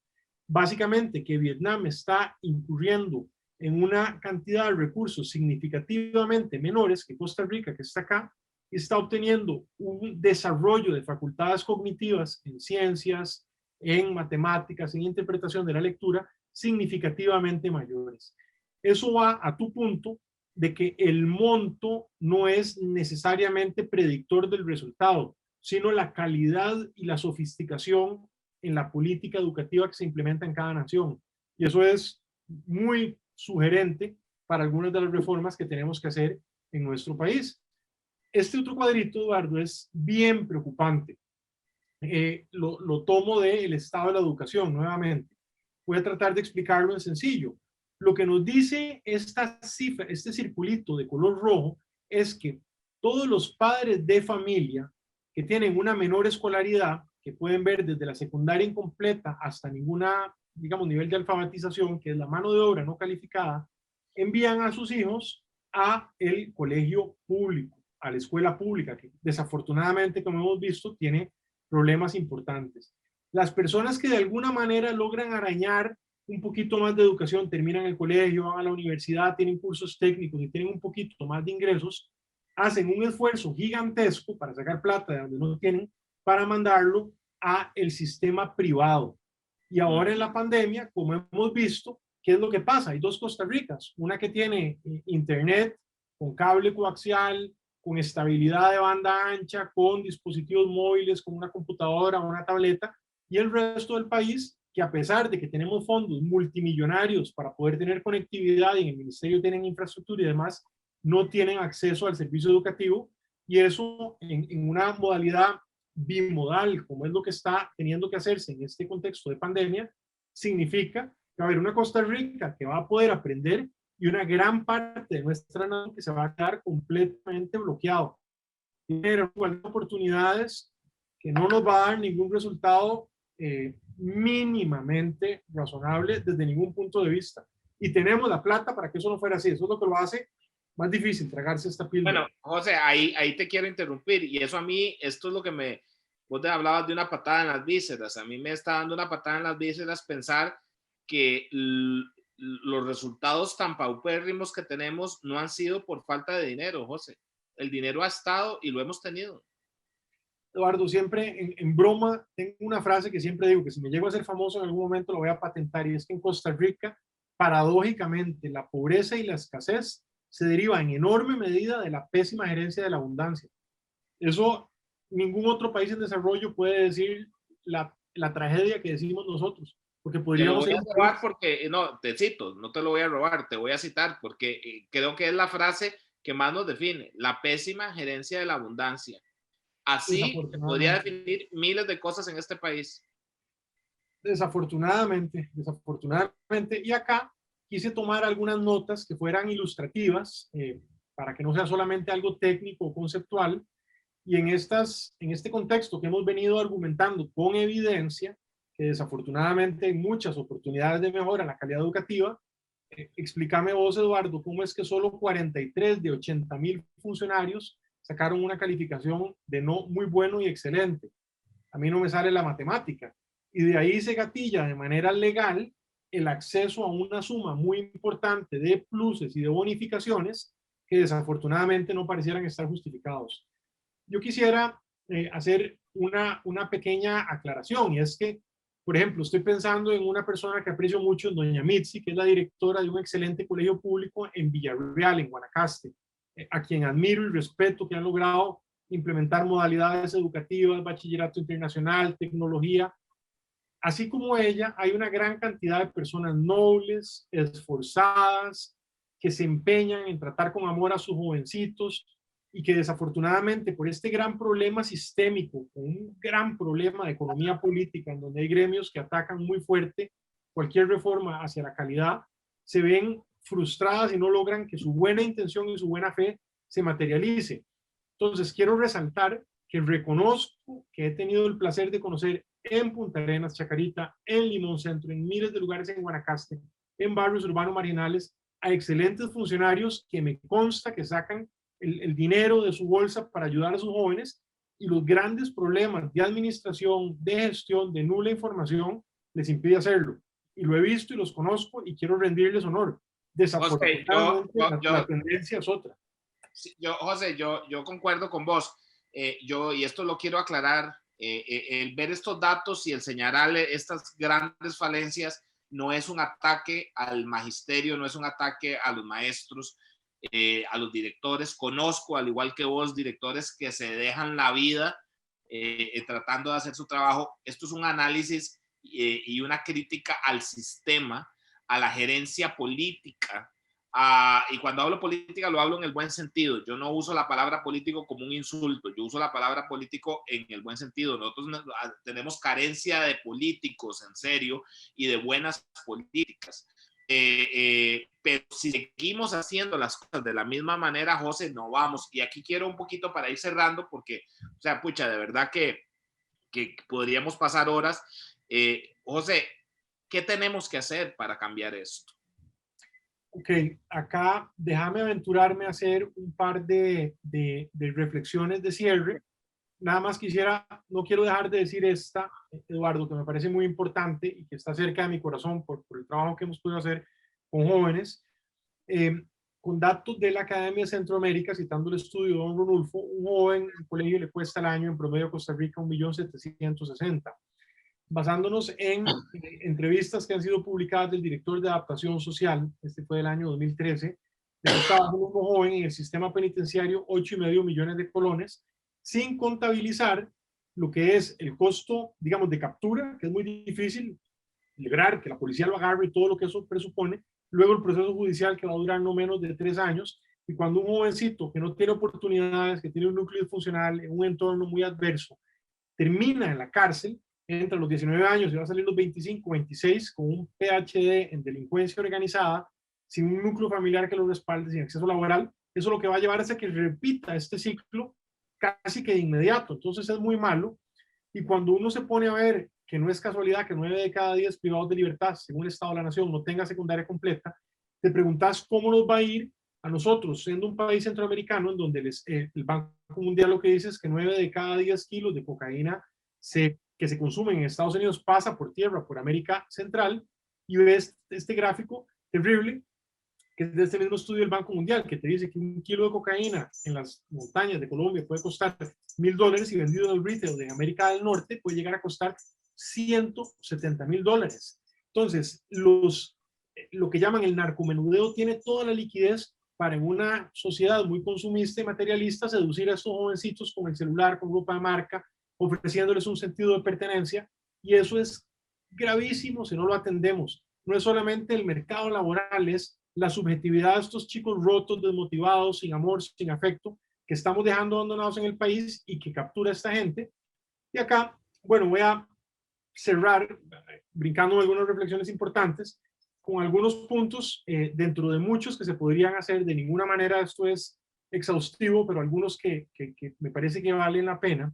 B: Básicamente que Vietnam está incurriendo en una cantidad de recursos significativamente menores que Costa Rica, que está acá, y está obteniendo un desarrollo de facultades cognitivas en ciencias, en matemáticas, en interpretación de la lectura, significativamente mayores. Eso va a tu punto de que el monto no es necesariamente predictor del resultado, sino la calidad y la sofisticación en la política educativa que se implementa en cada nación. Y eso es muy sugerente para algunas de las reformas que tenemos que hacer en nuestro país. Este otro cuadrito, Eduardo, es bien preocupante. Lo tomo del estado de la educación nuevamente. Voy a tratar de explicarlo en sencillo. Lo que nos dice esta cifra, este circulito de color rojo, es que todos los padres de familia que tienen una menor escolaridad, que pueden ver desde la secundaria incompleta hasta ninguna, digamos, nivel de alfabetización, que es la mano de obra no calificada, envían a sus hijos a el colegio público, a la escuela pública, que desafortunadamente, como hemos visto, tiene problemas importantes. Las personas que de alguna manera logran arañar un poquito más de educación, terminan el colegio, van a la universidad, tienen cursos técnicos y tienen un poquito más de ingresos, hacen un esfuerzo gigantesco para sacar plata de donde no tienen, para mandarlo a el sistema privado. Y ahora en la pandemia, como hemos visto, ¿qué es lo que pasa? Hay dos Costa Ricas, una que tiene internet con cable coaxial, con estabilidad de banda ancha, con dispositivos móviles, con una computadora, una tableta, y el resto del país, que a pesar de que tenemos fondos multimillonarios para poder tener conectividad y en el ministerio tienen infraestructura y demás, no tienen acceso al servicio educativo, y eso en una modalidad bimodal, como es lo que está teniendo que hacerse en este contexto de pandemia, significa que va a haber una Costa Rica que va a poder aprender y una gran parte de nuestra nación que se va a quedar completamente bloqueado. Tiene oportunidades que no nos va a dar ningún resultado mínimamente razonable desde ningún punto de vista. Y tenemos la plata para que eso no fuera así. Eso es lo que lo hace más difícil, tragarse esta píldora.
A: Bueno, José, ahí te quiero interrumpir. Y eso a mí, esto es lo que vos te hablabas de una patada en las vísceras. A mí me está dando una patada en las vísceras pensar que los resultados tan paupérrimos que tenemos no han sido por falta de dinero, José. El dinero ha estado y lo hemos tenido.
B: Eduardo, siempre en broma tengo una frase que siempre digo, que si me llego a ser famoso en algún momento lo voy a patentar, y es que en Costa Rica, paradójicamente, la pobreza y la escasez se deriva en enorme medida de la pésima gerencia de la abundancia. Eso ningún otro país en desarrollo puede decir la tragedia que decimos nosotros, porque podríamos
A: Te lo voy
B: ser
A: a robar porque, no, te cito, no te lo voy a robar, te voy a citar porque creo que es la frase que más nos define, la pésima gerencia de la abundancia. Así podría definir miles de cosas en este país.
B: Desafortunadamente, y acá quise tomar algunas notas que fueran ilustrativas, para que no sea solamente algo técnico o conceptual, y en este contexto que hemos venido argumentando con evidencia, que desafortunadamente hay muchas oportunidades de mejora en la calidad educativa, explícame vos, Eduardo, cómo es que solo 43 de 80,000 funcionarios sacaron una calificación de no muy bueno y excelente. A mí no me sale la matemática. Y de ahí se gatilla de manera legal el acceso a una suma muy importante de pluses y de bonificaciones que desafortunadamente no parecieran estar justificados. Yo quisiera hacer una pequeña aclaración, y es que, por ejemplo, estoy pensando en una persona que aprecio mucho, doña Mitzi, que es la directora de un excelente colegio público en Villarreal, en Guanacaste, a quien admiro y respeto, que han logrado implementar modalidades educativas, bachillerato internacional, tecnología. Así como ella, hay una gran cantidad de personas nobles, esforzadas, que se empeñan en tratar con amor a sus jovencitos y que desafortunadamente por este gran problema sistémico, un gran problema de economía política en donde hay gremios que atacan muy fuerte cualquier reforma hacia la calidad, se ven frustradas y no logran que su buena intención y su buena fe se materialice. Entonces, quiero resaltar que reconozco que he tenido el placer de conocer en Punta Arenas, Chacarita, en Limón Centro, en miles de lugares en Guanacaste, en barrios urbanos marginales, a excelentes funcionarios que me consta que sacan el dinero de su bolsa para ayudar a sus jóvenes, y los grandes problemas de administración, de gestión, de nula información, les impide hacerlo. Y lo he visto y los conozco y quiero rendirles honor.
A: José,
B: Desafortunadamente, la tendencia es otra.
A: José, yo concuerdo con vos. Y esto lo quiero aclarar, el ver estos datos y el señalar estas grandes falencias no es un ataque al magisterio, no es un ataque a los maestros, a los directores. Conozco, al igual que vos, directores que se dejan la vida tratando de hacer su trabajo. Esto es un análisis y una crítica al sistema, a la gerencia política. Y cuando hablo política lo hablo en el buen sentido. Yo no uso la palabra político como un insulto, yo uso la palabra político en el buen sentido. Nosotros tenemos carencia de políticos en serio y de buenas políticas. Pero si seguimos haciendo las cosas de la misma manera, José, no vamos. Y aquí quiero un poquito para ir cerrando, porque, o sea, pucha, de verdad que podríamos pasar horas. José, ¿qué tenemos que hacer para cambiar esto?
B: Ok, acá déjame aventurarme a hacer un par de reflexiones de cierre. Nada más no quiero dejar de decir esta, Eduardo, que me parece muy importante y que está cerca de mi corazón por el trabajo que hemos podido hacer con jóvenes. Con datos de la Academia de Centroamérica, citando el estudio de don Ronulfo, un joven en colegio le cuesta al año en promedio a Costa Rica 1.760.000. Basándonos en entrevistas que han sido publicadas del director de adaptación social, este fue del año 2013, le costaba a un joven en el sistema penitenciario 8,5 millones de colones, sin contabilizar lo que es el costo, digamos, de captura, que es muy difícil lograr que la policía lo agarre y todo lo que eso presupone, luego el proceso judicial que va a durar no menos de 3 años, y cuando un jovencito que no tiene oportunidades, que tiene un núcleo disfuncional en un entorno muy adverso, termina en la cárcel, entre los 19 años y va a salir los 25, 26, con un PhD en delincuencia organizada, sin un núcleo familiar que lo respalde, sin acceso laboral, eso lo que va a llevar es a que repita este ciclo casi que de inmediato. Entonces es muy malo. Y cuando uno se pone a ver que no es casualidad que 9 de cada 10 privados de libertad, según el Estado de la Nación, no tenga secundaria completa, te preguntas cómo nos va a ir a nosotros, siendo un país centroamericano en donde el Banco Mundial lo que dice es que 9 de cada 10 kilos de cocaína que se consumen en Estados Unidos pasa por tierra, por América Central, y ves este gráfico terrible, que es de este mismo estudio del Banco Mundial, que te dice que un kilo de cocaína en las montañas de Colombia puede costar $1,000 y vendido en el retail de América del Norte puede llegar a costar $170,000. Entonces, lo que llaman el narcomenudeo tiene toda la liquidez para en una sociedad muy consumista y materialista seducir a estos jovencitos con el celular, con ropa de marca, ofreciéndoles un sentido de pertenencia, y eso es gravísimo si no lo atendemos. No es solamente el mercado laboral, es la subjetividad de estos chicos rotos, desmotivados, sin amor, sin afecto, que estamos dejando abandonados en el país y que captura esta gente. Y acá, bueno, voy a cerrar brincando algunas reflexiones importantes con algunos puntos dentro de muchos que se podrían hacer. De ninguna manera esto es exhaustivo, pero algunos que me parece que valen la pena.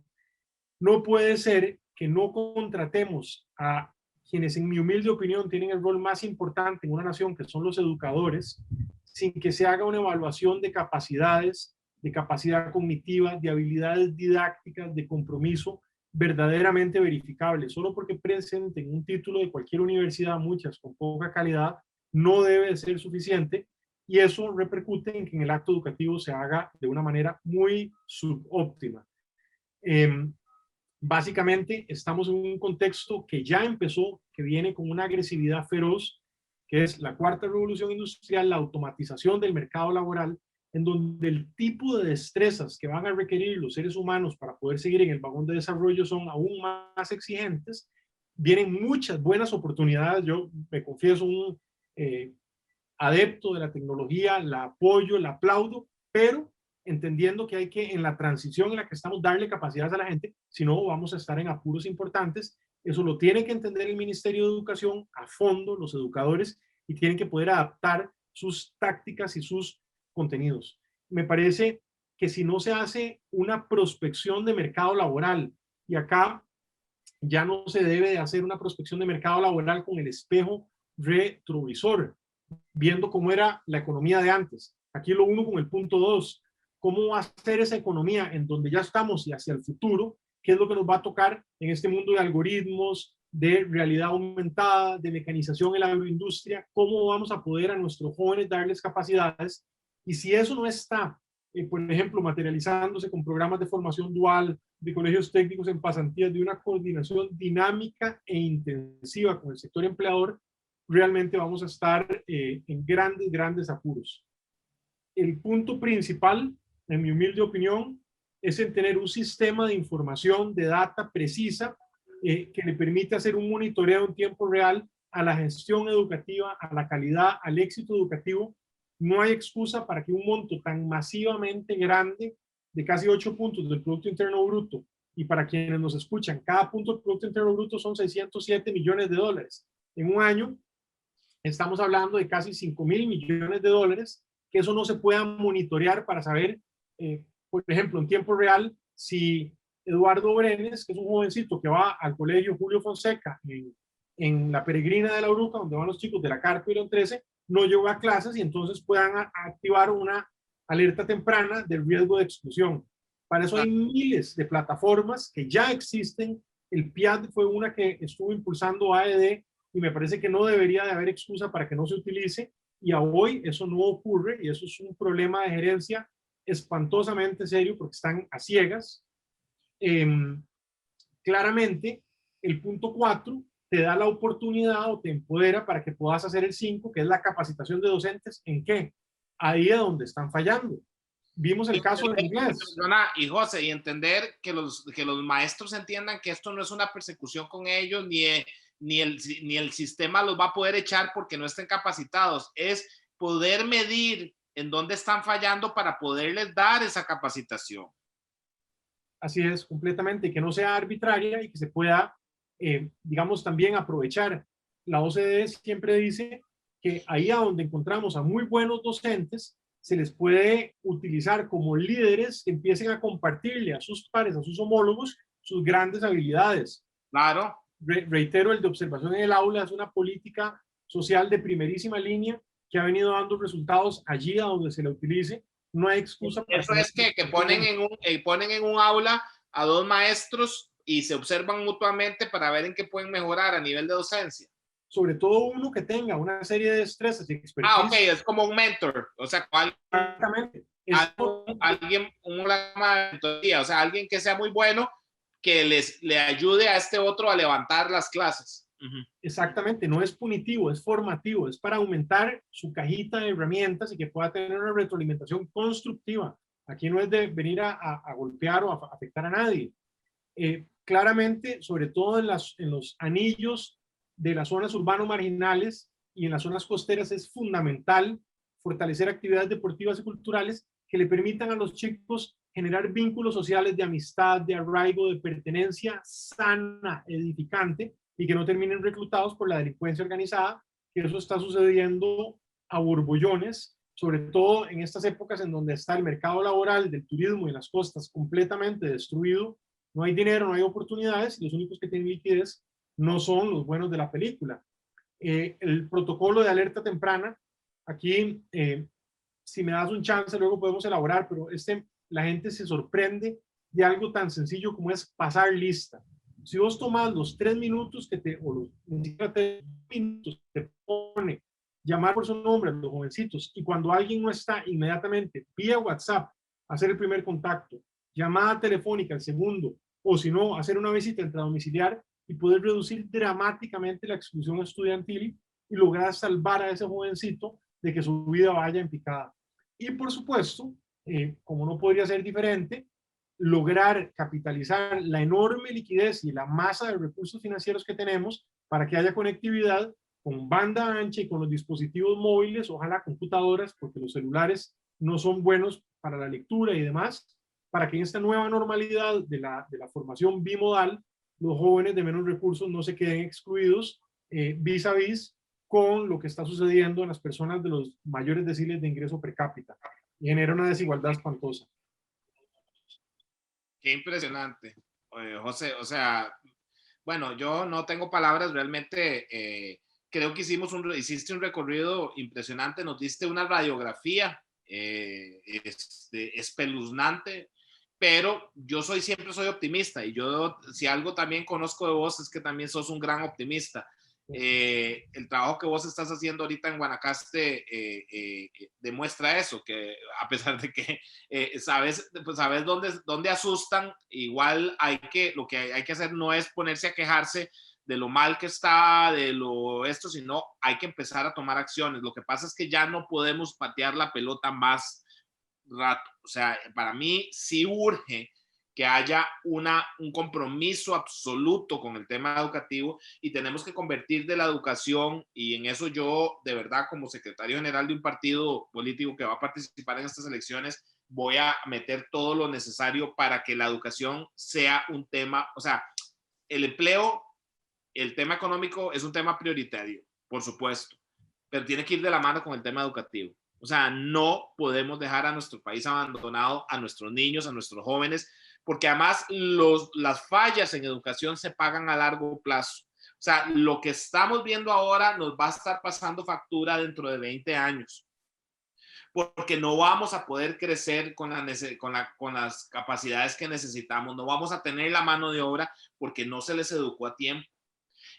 B: No puede ser que no contratemos a quienes, en mi humilde opinión, tienen el rol más importante en una nación, que son los educadores, sin que se haga una evaluación de capacidades, de capacidad cognitiva, de habilidades didácticas, de compromiso verdaderamente verificable. Solo porque presenten un título de cualquier universidad, muchas con poca calidad, no debe ser suficiente, y eso repercute en que en el acto educativo se haga de una manera muy subóptima. Básicamente estamos en un contexto que ya empezó, que viene con una agresividad feroz, que es la cuarta revolución industrial, la automatización del mercado laboral, en donde el tipo de destrezas que van a requerir los seres humanos para poder seguir en el vagón de desarrollo son aún más exigentes. Vienen muchas buenas oportunidades. Yo me confieso un adepto de la tecnología, la apoyo, la aplaudo, pero entendiendo que hay que, en la transición en la que estamos, darle capacidades a la gente, si no vamos a estar en apuros importantes. Eso lo tiene que entender el Ministerio de Educación a fondo, los educadores, y tienen que poder adaptar sus tácticas y sus contenidos. Me parece que si no se hace una prospección de mercado laboral, y acá ya no se debe de hacer una prospección de mercado laboral con el espejo retrovisor, viendo cómo era la economía de antes. Aquí lo uno con el punto 2. cómo va a ser esa economía en donde ya estamos y hacia el futuro, qué es lo que nos va a tocar en este mundo de algoritmos, de realidad aumentada, de mecanización en la agroindustria, cómo vamos a poder a nuestros jóvenes darles capacidades. Y si eso no está, por ejemplo, materializándose con programas de formación dual, de colegios técnicos en pasantías, de una coordinación dinámica e intensiva con el sector empleador, realmente vamos a estar en grandes apuros. El punto principal, en mi humilde opinión, es en tener un sistema de información, de data precisa, que le permita hacer un monitoreo en tiempo real a la gestión educativa, a la calidad, al éxito educativo. No hay excusa para que un monto tan masivamente grande, de casi 8 puntos del Producto Interno Bruto, y para quienes nos escuchan, cada punto del Producto Interno Bruto son 607 millones de dólares. En un año estamos hablando de casi 5.000 millones de dólares, que eso no se pueda monitorear para saber, por ejemplo, en tiempo real, si Eduardo Brenes, que es un jovencito que va al colegio Julio Fonseca en la Peregrina de la Uruca, donde van los chicos de la Carpa y León 13, no llegó a clases y entonces puedan activar una alerta temprana del riesgo de exclusión. Para eso hay miles de plataformas que ya existen. El PIAD fue una que estuvo impulsando AED y me parece que no debería de haber excusa para que no se utilice, y a hoy eso no ocurre, y eso es un problema de gerencia espantosamente serio porque están a ciegas. Claramente, el punto 4 te da la oportunidad o te empodera para que puedas hacer el 5, que es la capacitación de docentes. ¿En qué? Ahí es donde están fallando. Vimos el caso del inglés.
A: Y José, y entender que los maestros entiendan que esto no es una persecución con ellos, ni el sistema los va a poder echar porque no estén capacitados. Es poder medir en dónde están fallando para poderles dar esa capacitación.
B: Así es, completamente, que no sea arbitraria y que se pueda, digamos, también aprovechar. La OCDE siempre dice que ahí a donde encontramos a muy buenos docentes, se les puede utilizar como líderes que empiecen a compartirle a sus pares, a sus homólogos, sus grandes habilidades.
A: Claro.
B: Reitero, el de observación en el aula es una política social de primerísima línea que ha venido dando resultados allí a donde se la utilice. No hay excusa para
A: eso. Es que ponen en un aula a dos maestros y se observan mutuamente para ver en qué pueden mejorar a nivel de docencia.
B: Sobre todo uno que tenga una serie de destrezas y expertise.
A: Ok, es como un mentor, o sea, alguien una mentoría, o sea, alguien que sea muy bueno, que le ayude a este otro a levantar las clases.
B: Exactamente, no es punitivo, es formativo, es para aumentar su cajita de herramientas y que pueda tener una retroalimentación constructiva. Aquí no es de venir a golpear o a afectar a nadie. Claramente, sobre todo en los anillos de las zonas urbano marginales y en las zonas costeras, es fundamental fortalecer actividades deportivas y culturales que le permitan a los chicos generar vínculos sociales de amistad, de arraigo, de pertenencia sana, edificante, y que no terminen reclutados por la delincuencia organizada, que eso está sucediendo a borbollones, sobre todo en estas épocas en donde está el mercado laboral del turismo y las costas completamente destruido. No hay dinero, no hay oportunidades, y los únicos que tienen liquidez no son los buenos de la película. El protocolo de alerta temprana, aquí, si me das un chance, luego podemos elaborar, pero la gente se sorprende de algo tan sencillo como es pasar lista. Si vos tomas los 3 minutos ni siquiera 3 minutos, te pone llamar por su nombre a los jovencitos, y cuando alguien no está, inmediatamente vía WhatsApp hacer el primer contacto, llamada telefónica el segundo, o si no, hacer una visita intradomiciliar, y poder reducir dramáticamente la exclusión estudiantil y lograr salvar a ese jovencito de que su vida vaya en picada. Y por supuesto, como no podría ser diferente, lograr capitalizar la enorme liquidez y la masa de recursos financieros que tenemos para que haya conectividad con banda ancha y con los dispositivos móviles, ojalá computadoras, porque los celulares no son buenos para la lectura y demás, para que en esta nueva normalidad de la formación bimodal, los jóvenes de menos recursos no se queden excluidos vis a vis con lo que está sucediendo en las personas de los mayores deciles de ingreso per cápita, y genera una desigualdad espantosa.
A: Qué impresionante, José. O sea, bueno, yo no tengo palabras, realmente creo que hiciste un recorrido impresionante, nos diste una radiografía espeluznante, pero yo siempre soy optimista, y yo, si algo también conozco de vos, es que también sos un gran optimista. El trabajo que vos estás haciendo ahorita en Guanacaste demuestra eso, que a pesar de que sabes, pues sabes dónde asustan, igual lo que hay que hacer no es ponerse a quejarse de lo mal que está, sino hay que empezar a tomar acciones. Lo que pasa es que ya no podemos patear la pelota más rato. O sea, para mí sí urge que haya un compromiso absoluto con el tema educativo, y tenemos que convertir de la educación, y en eso yo, de verdad, como secretario general de un partido político que va a participar en estas elecciones, voy a meter todo lo necesario para que la educación sea un tema, o sea, el empleo, el tema económico es un tema prioritario, por supuesto, pero tiene que ir de la mano con el tema educativo. O sea, no podemos dejar a nuestro país abandonado, a nuestros niños, a nuestros jóvenes, porque además las fallas en educación se pagan a largo plazo. O sea, lo que estamos viendo ahora nos va a estar pasando factura dentro de 20 años, porque no vamos a poder crecer con las capacidades que necesitamos, no vamos a tener la mano de obra porque no se les educó a tiempo.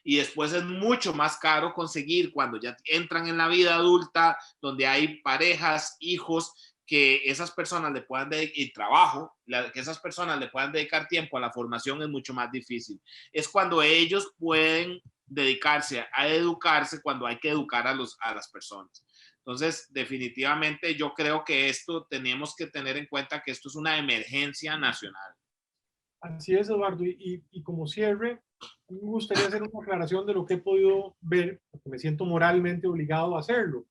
A: Y después es mucho más caro conseguir, cuando ya entran en la vida adulta, donde hay parejas, hijos, que esas personas le puedan dedicar, y trabajo, que esas personas le puedan dedicar tiempo a la formación, es mucho más difícil. Es cuando ellos pueden dedicarse a educarse, cuando hay que educar a las personas. Entonces, definitivamente yo creo que esto tenemos que tener en cuenta que esto es una emergencia nacional.
B: Así es, Eduardo. Y como cierre, me gustaría hacer una aclaración de lo que he podido ver, porque me siento moralmente obligado a hacerlo.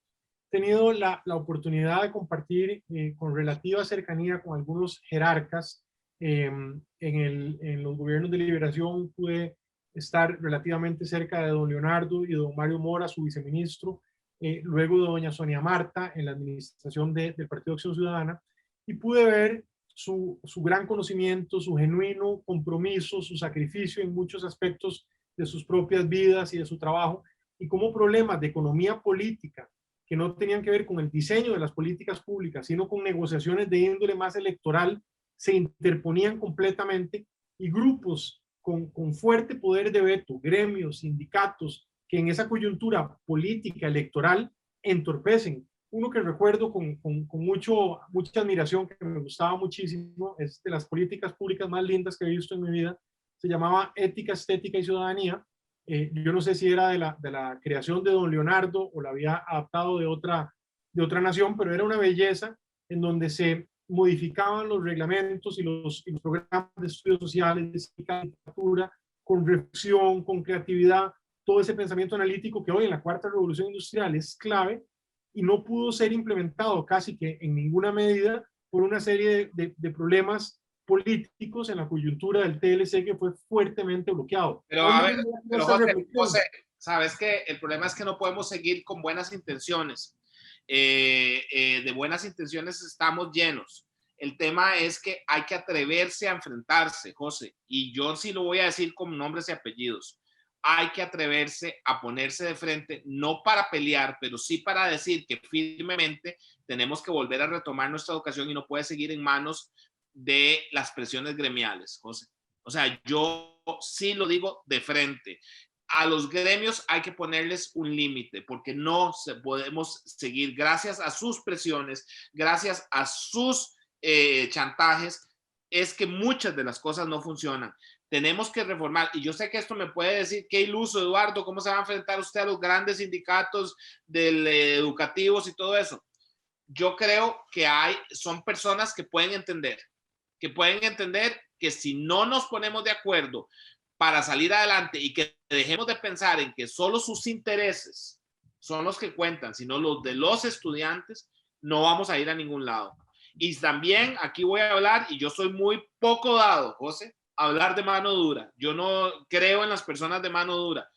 B: He tenido la oportunidad de compartir con relativa cercanía con algunos jerarcas en los gobiernos de liberación. Pude estar relativamente cerca de don Leonardo y de don Mario Mora, su viceministro, luego de doña Sonia Marta en la administración del Partido Acción Ciudadana, y pude ver su gran conocimiento, su genuino compromiso, su sacrificio en muchos aspectos de sus propias vidas y de su trabajo, y cómo problemas de economía política que no tenían que ver con el diseño de las políticas públicas, sino con negociaciones de índole más electoral, se interponían completamente, y grupos con fuerte poder de veto, gremios, sindicatos, que en esa coyuntura política electoral entorpecen. Uno que recuerdo con mucha admiración, que me gustaba muchísimo, es de las políticas públicas más lindas que he visto en mi vida, se llamaba Ética, Estética y Ciudadanía. Yo no sé si era de la creación de don Leonardo o la había adaptado de otra nación, pero era una belleza en donde se modificaban los reglamentos y los programas de estudios sociales, de literatura, con reflexión, con creatividad, todo ese pensamiento analítico que hoy en la cuarta revolución industrial es clave, y no pudo ser implementado casi que en ninguna medida por una serie de problemas políticos en la coyuntura del TLC, que fue fuertemente bloqueado.
A: Pero a ver, pero José, sabes que el problema es que no podemos seguir con buenas intenciones. De buenas intenciones estamos llenos. El tema es que hay que atreverse a enfrentarse, José, y yo sí lo voy a decir con nombres y apellidos. Hay que atreverse a ponerse de frente, no para pelear, pero sí para decir que firmemente tenemos que volver a retomar nuestra educación, y no puede seguir en manos de las presiones gremiales, José. O sea, yo sí lo digo de frente. A los gremios hay que ponerles un límite, porque no podemos seguir, gracias a sus presiones, gracias a sus chantajes, es que muchas de las cosas no funcionan. Tenemos que reformar, y yo sé que esto me puede decir, qué iluso, Eduardo, ¿cómo se va a enfrentar usted a los grandes sindicatos educativos y todo eso? Yo creo que son personas que pueden entender que si no nos ponemos de acuerdo para salir adelante, y que dejemos de pensar en que solo sus intereses son los que cuentan, sino los de los estudiantes, no vamos a ir a ningún lado. Y también aquí voy a hablar, y yo soy muy poco dado, José, a hablar de mano dura. Yo no creo en las personas de mano dura,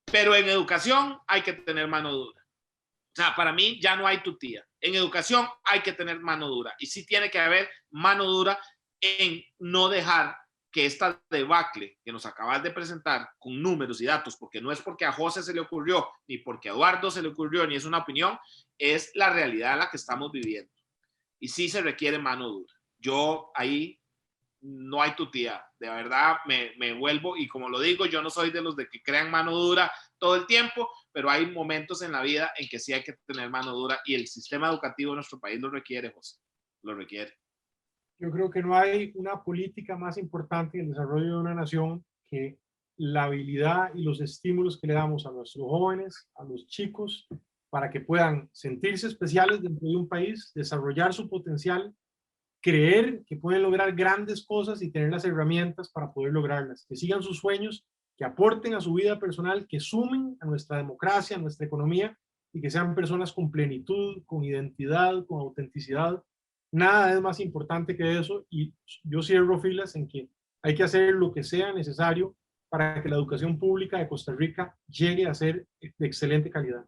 A: pero en educación hay que tener mano dura. O sea, para mí ya no hay tutía. En educación hay que tener mano dura, y sí tiene que haber mano dura en no dejar que esta debacle que nos acabas de presentar con números y datos, porque no es porque a José se le ocurrió, ni porque a Eduardo se le ocurrió, ni es una opinión, es la realidad en la que estamos viviendo. y sí se requiere mano dura. Yo ahí no hay tutía, de verdad me vuelvo, y como lo digo, yo no soy de los de que crean mano dura todo el tiempo, pero hay momentos en la vida en que sí hay que tener mano dura, y el sistema educativo de nuestro país lo requiere, José, lo requiere.
B: Yo creo que no hay una política más importante en el desarrollo de una nación que la habilidad y los estímulos que le damos a nuestros jóvenes, a los chicos, para que puedan sentirse especiales dentro de un país, desarrollar su potencial, creer que pueden lograr grandes cosas y tener las herramientas para poder lograrlas, que sigan sus sueños, que aporten a su vida personal, que sumen a nuestra democracia, a nuestra economía, y que sean personas con plenitud, con identidad, con autenticidad. Nada es más importante que eso, y yo cierro filas en que hay que hacer lo que sea necesario para que la educación pública de Costa Rica llegue a ser de excelente calidad.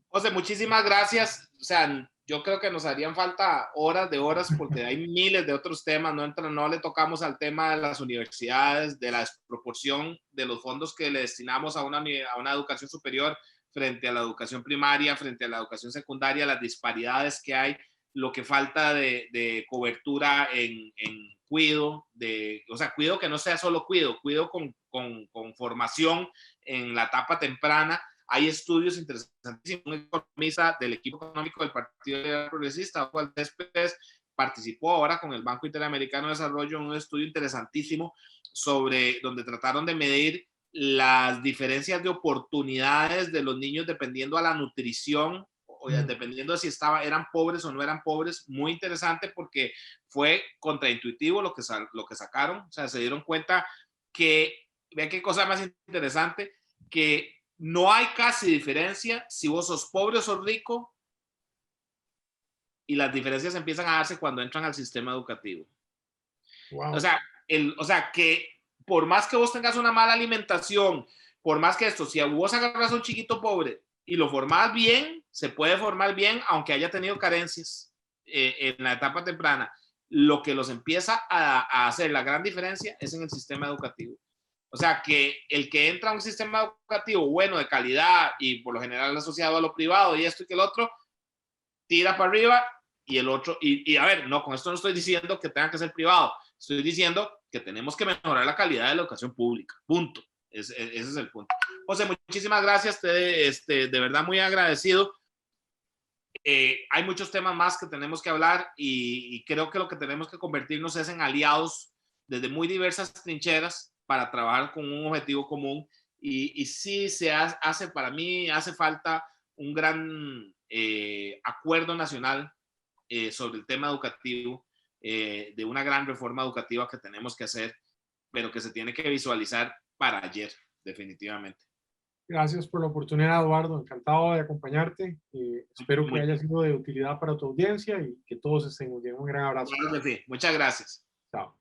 A: José, muchísimas gracias. O sea, yo creo que nos harían falta horas de horas porque hay miles de otros temas. No le tocamos al tema de las universidades, de la desproporción de los fondos que le destinamos a una educación superior frente a la educación primaria, frente a la educación secundaria, las disparidades que hay, lo que falta de cobertura en cuido, o sea, cuido que no sea solo cuido con formación en la etapa temprana. Hay estudios interesantísimos. Un economista del equipo económico del Partido Liberal Progresista, Juan Céspedes, participó ahora con el Banco Interamericano de Desarrollo en un estudio interesantísimo donde trataron de medir las diferencias de oportunidades de los niños dependiendo a la nutrición, o dependiendo de si eran pobres o no eran pobres. Muy interesante porque fue contraintuitivo lo que sacaron. O sea, se dieron cuenta que, vean qué cosa más interesante, que no hay casi diferencia si vos sos pobre o sos rico, y las diferencias empiezan a darse cuando entran al sistema educativo. Wow. O sea, que por más que vos tengas una mala alimentación, por más que esto, si vos agarras a un chiquito pobre y lo formás bien, se puede formar bien aunque haya tenido carencias en la etapa temprana. Lo que los empieza a hacer la gran diferencia es en el sistema educativo. O sea, que el que entra a un sistema educativo bueno, de calidad, y por lo general asociado a lo privado y esto y que el otro, tira para arriba, y el otro, y a ver, no, con esto no estoy diciendo que tenga que ser privado, estoy diciendo que tenemos que mejorar la calidad de la educación pública, punto. Ese es el punto. José, muchísimas gracias, de verdad muy agradecido. Hay muchos temas más que tenemos que hablar, y creo que lo que tenemos que convertirnos es en aliados desde muy diversas trincheras para trabajar con un objetivo común, y sí para mí hace falta un gran acuerdo nacional sobre el tema educativo, de una gran reforma educativa que tenemos que hacer, pero que se tiene que visualizar para ayer, definitivamente.
B: Gracias por la oportunidad, Eduardo. Encantado de acompañarte. Espero que haya sido de utilidad para tu audiencia y que todos estén muy bien. Un gran abrazo.
A: Claro que sí. Muchas gracias.
B: Chao.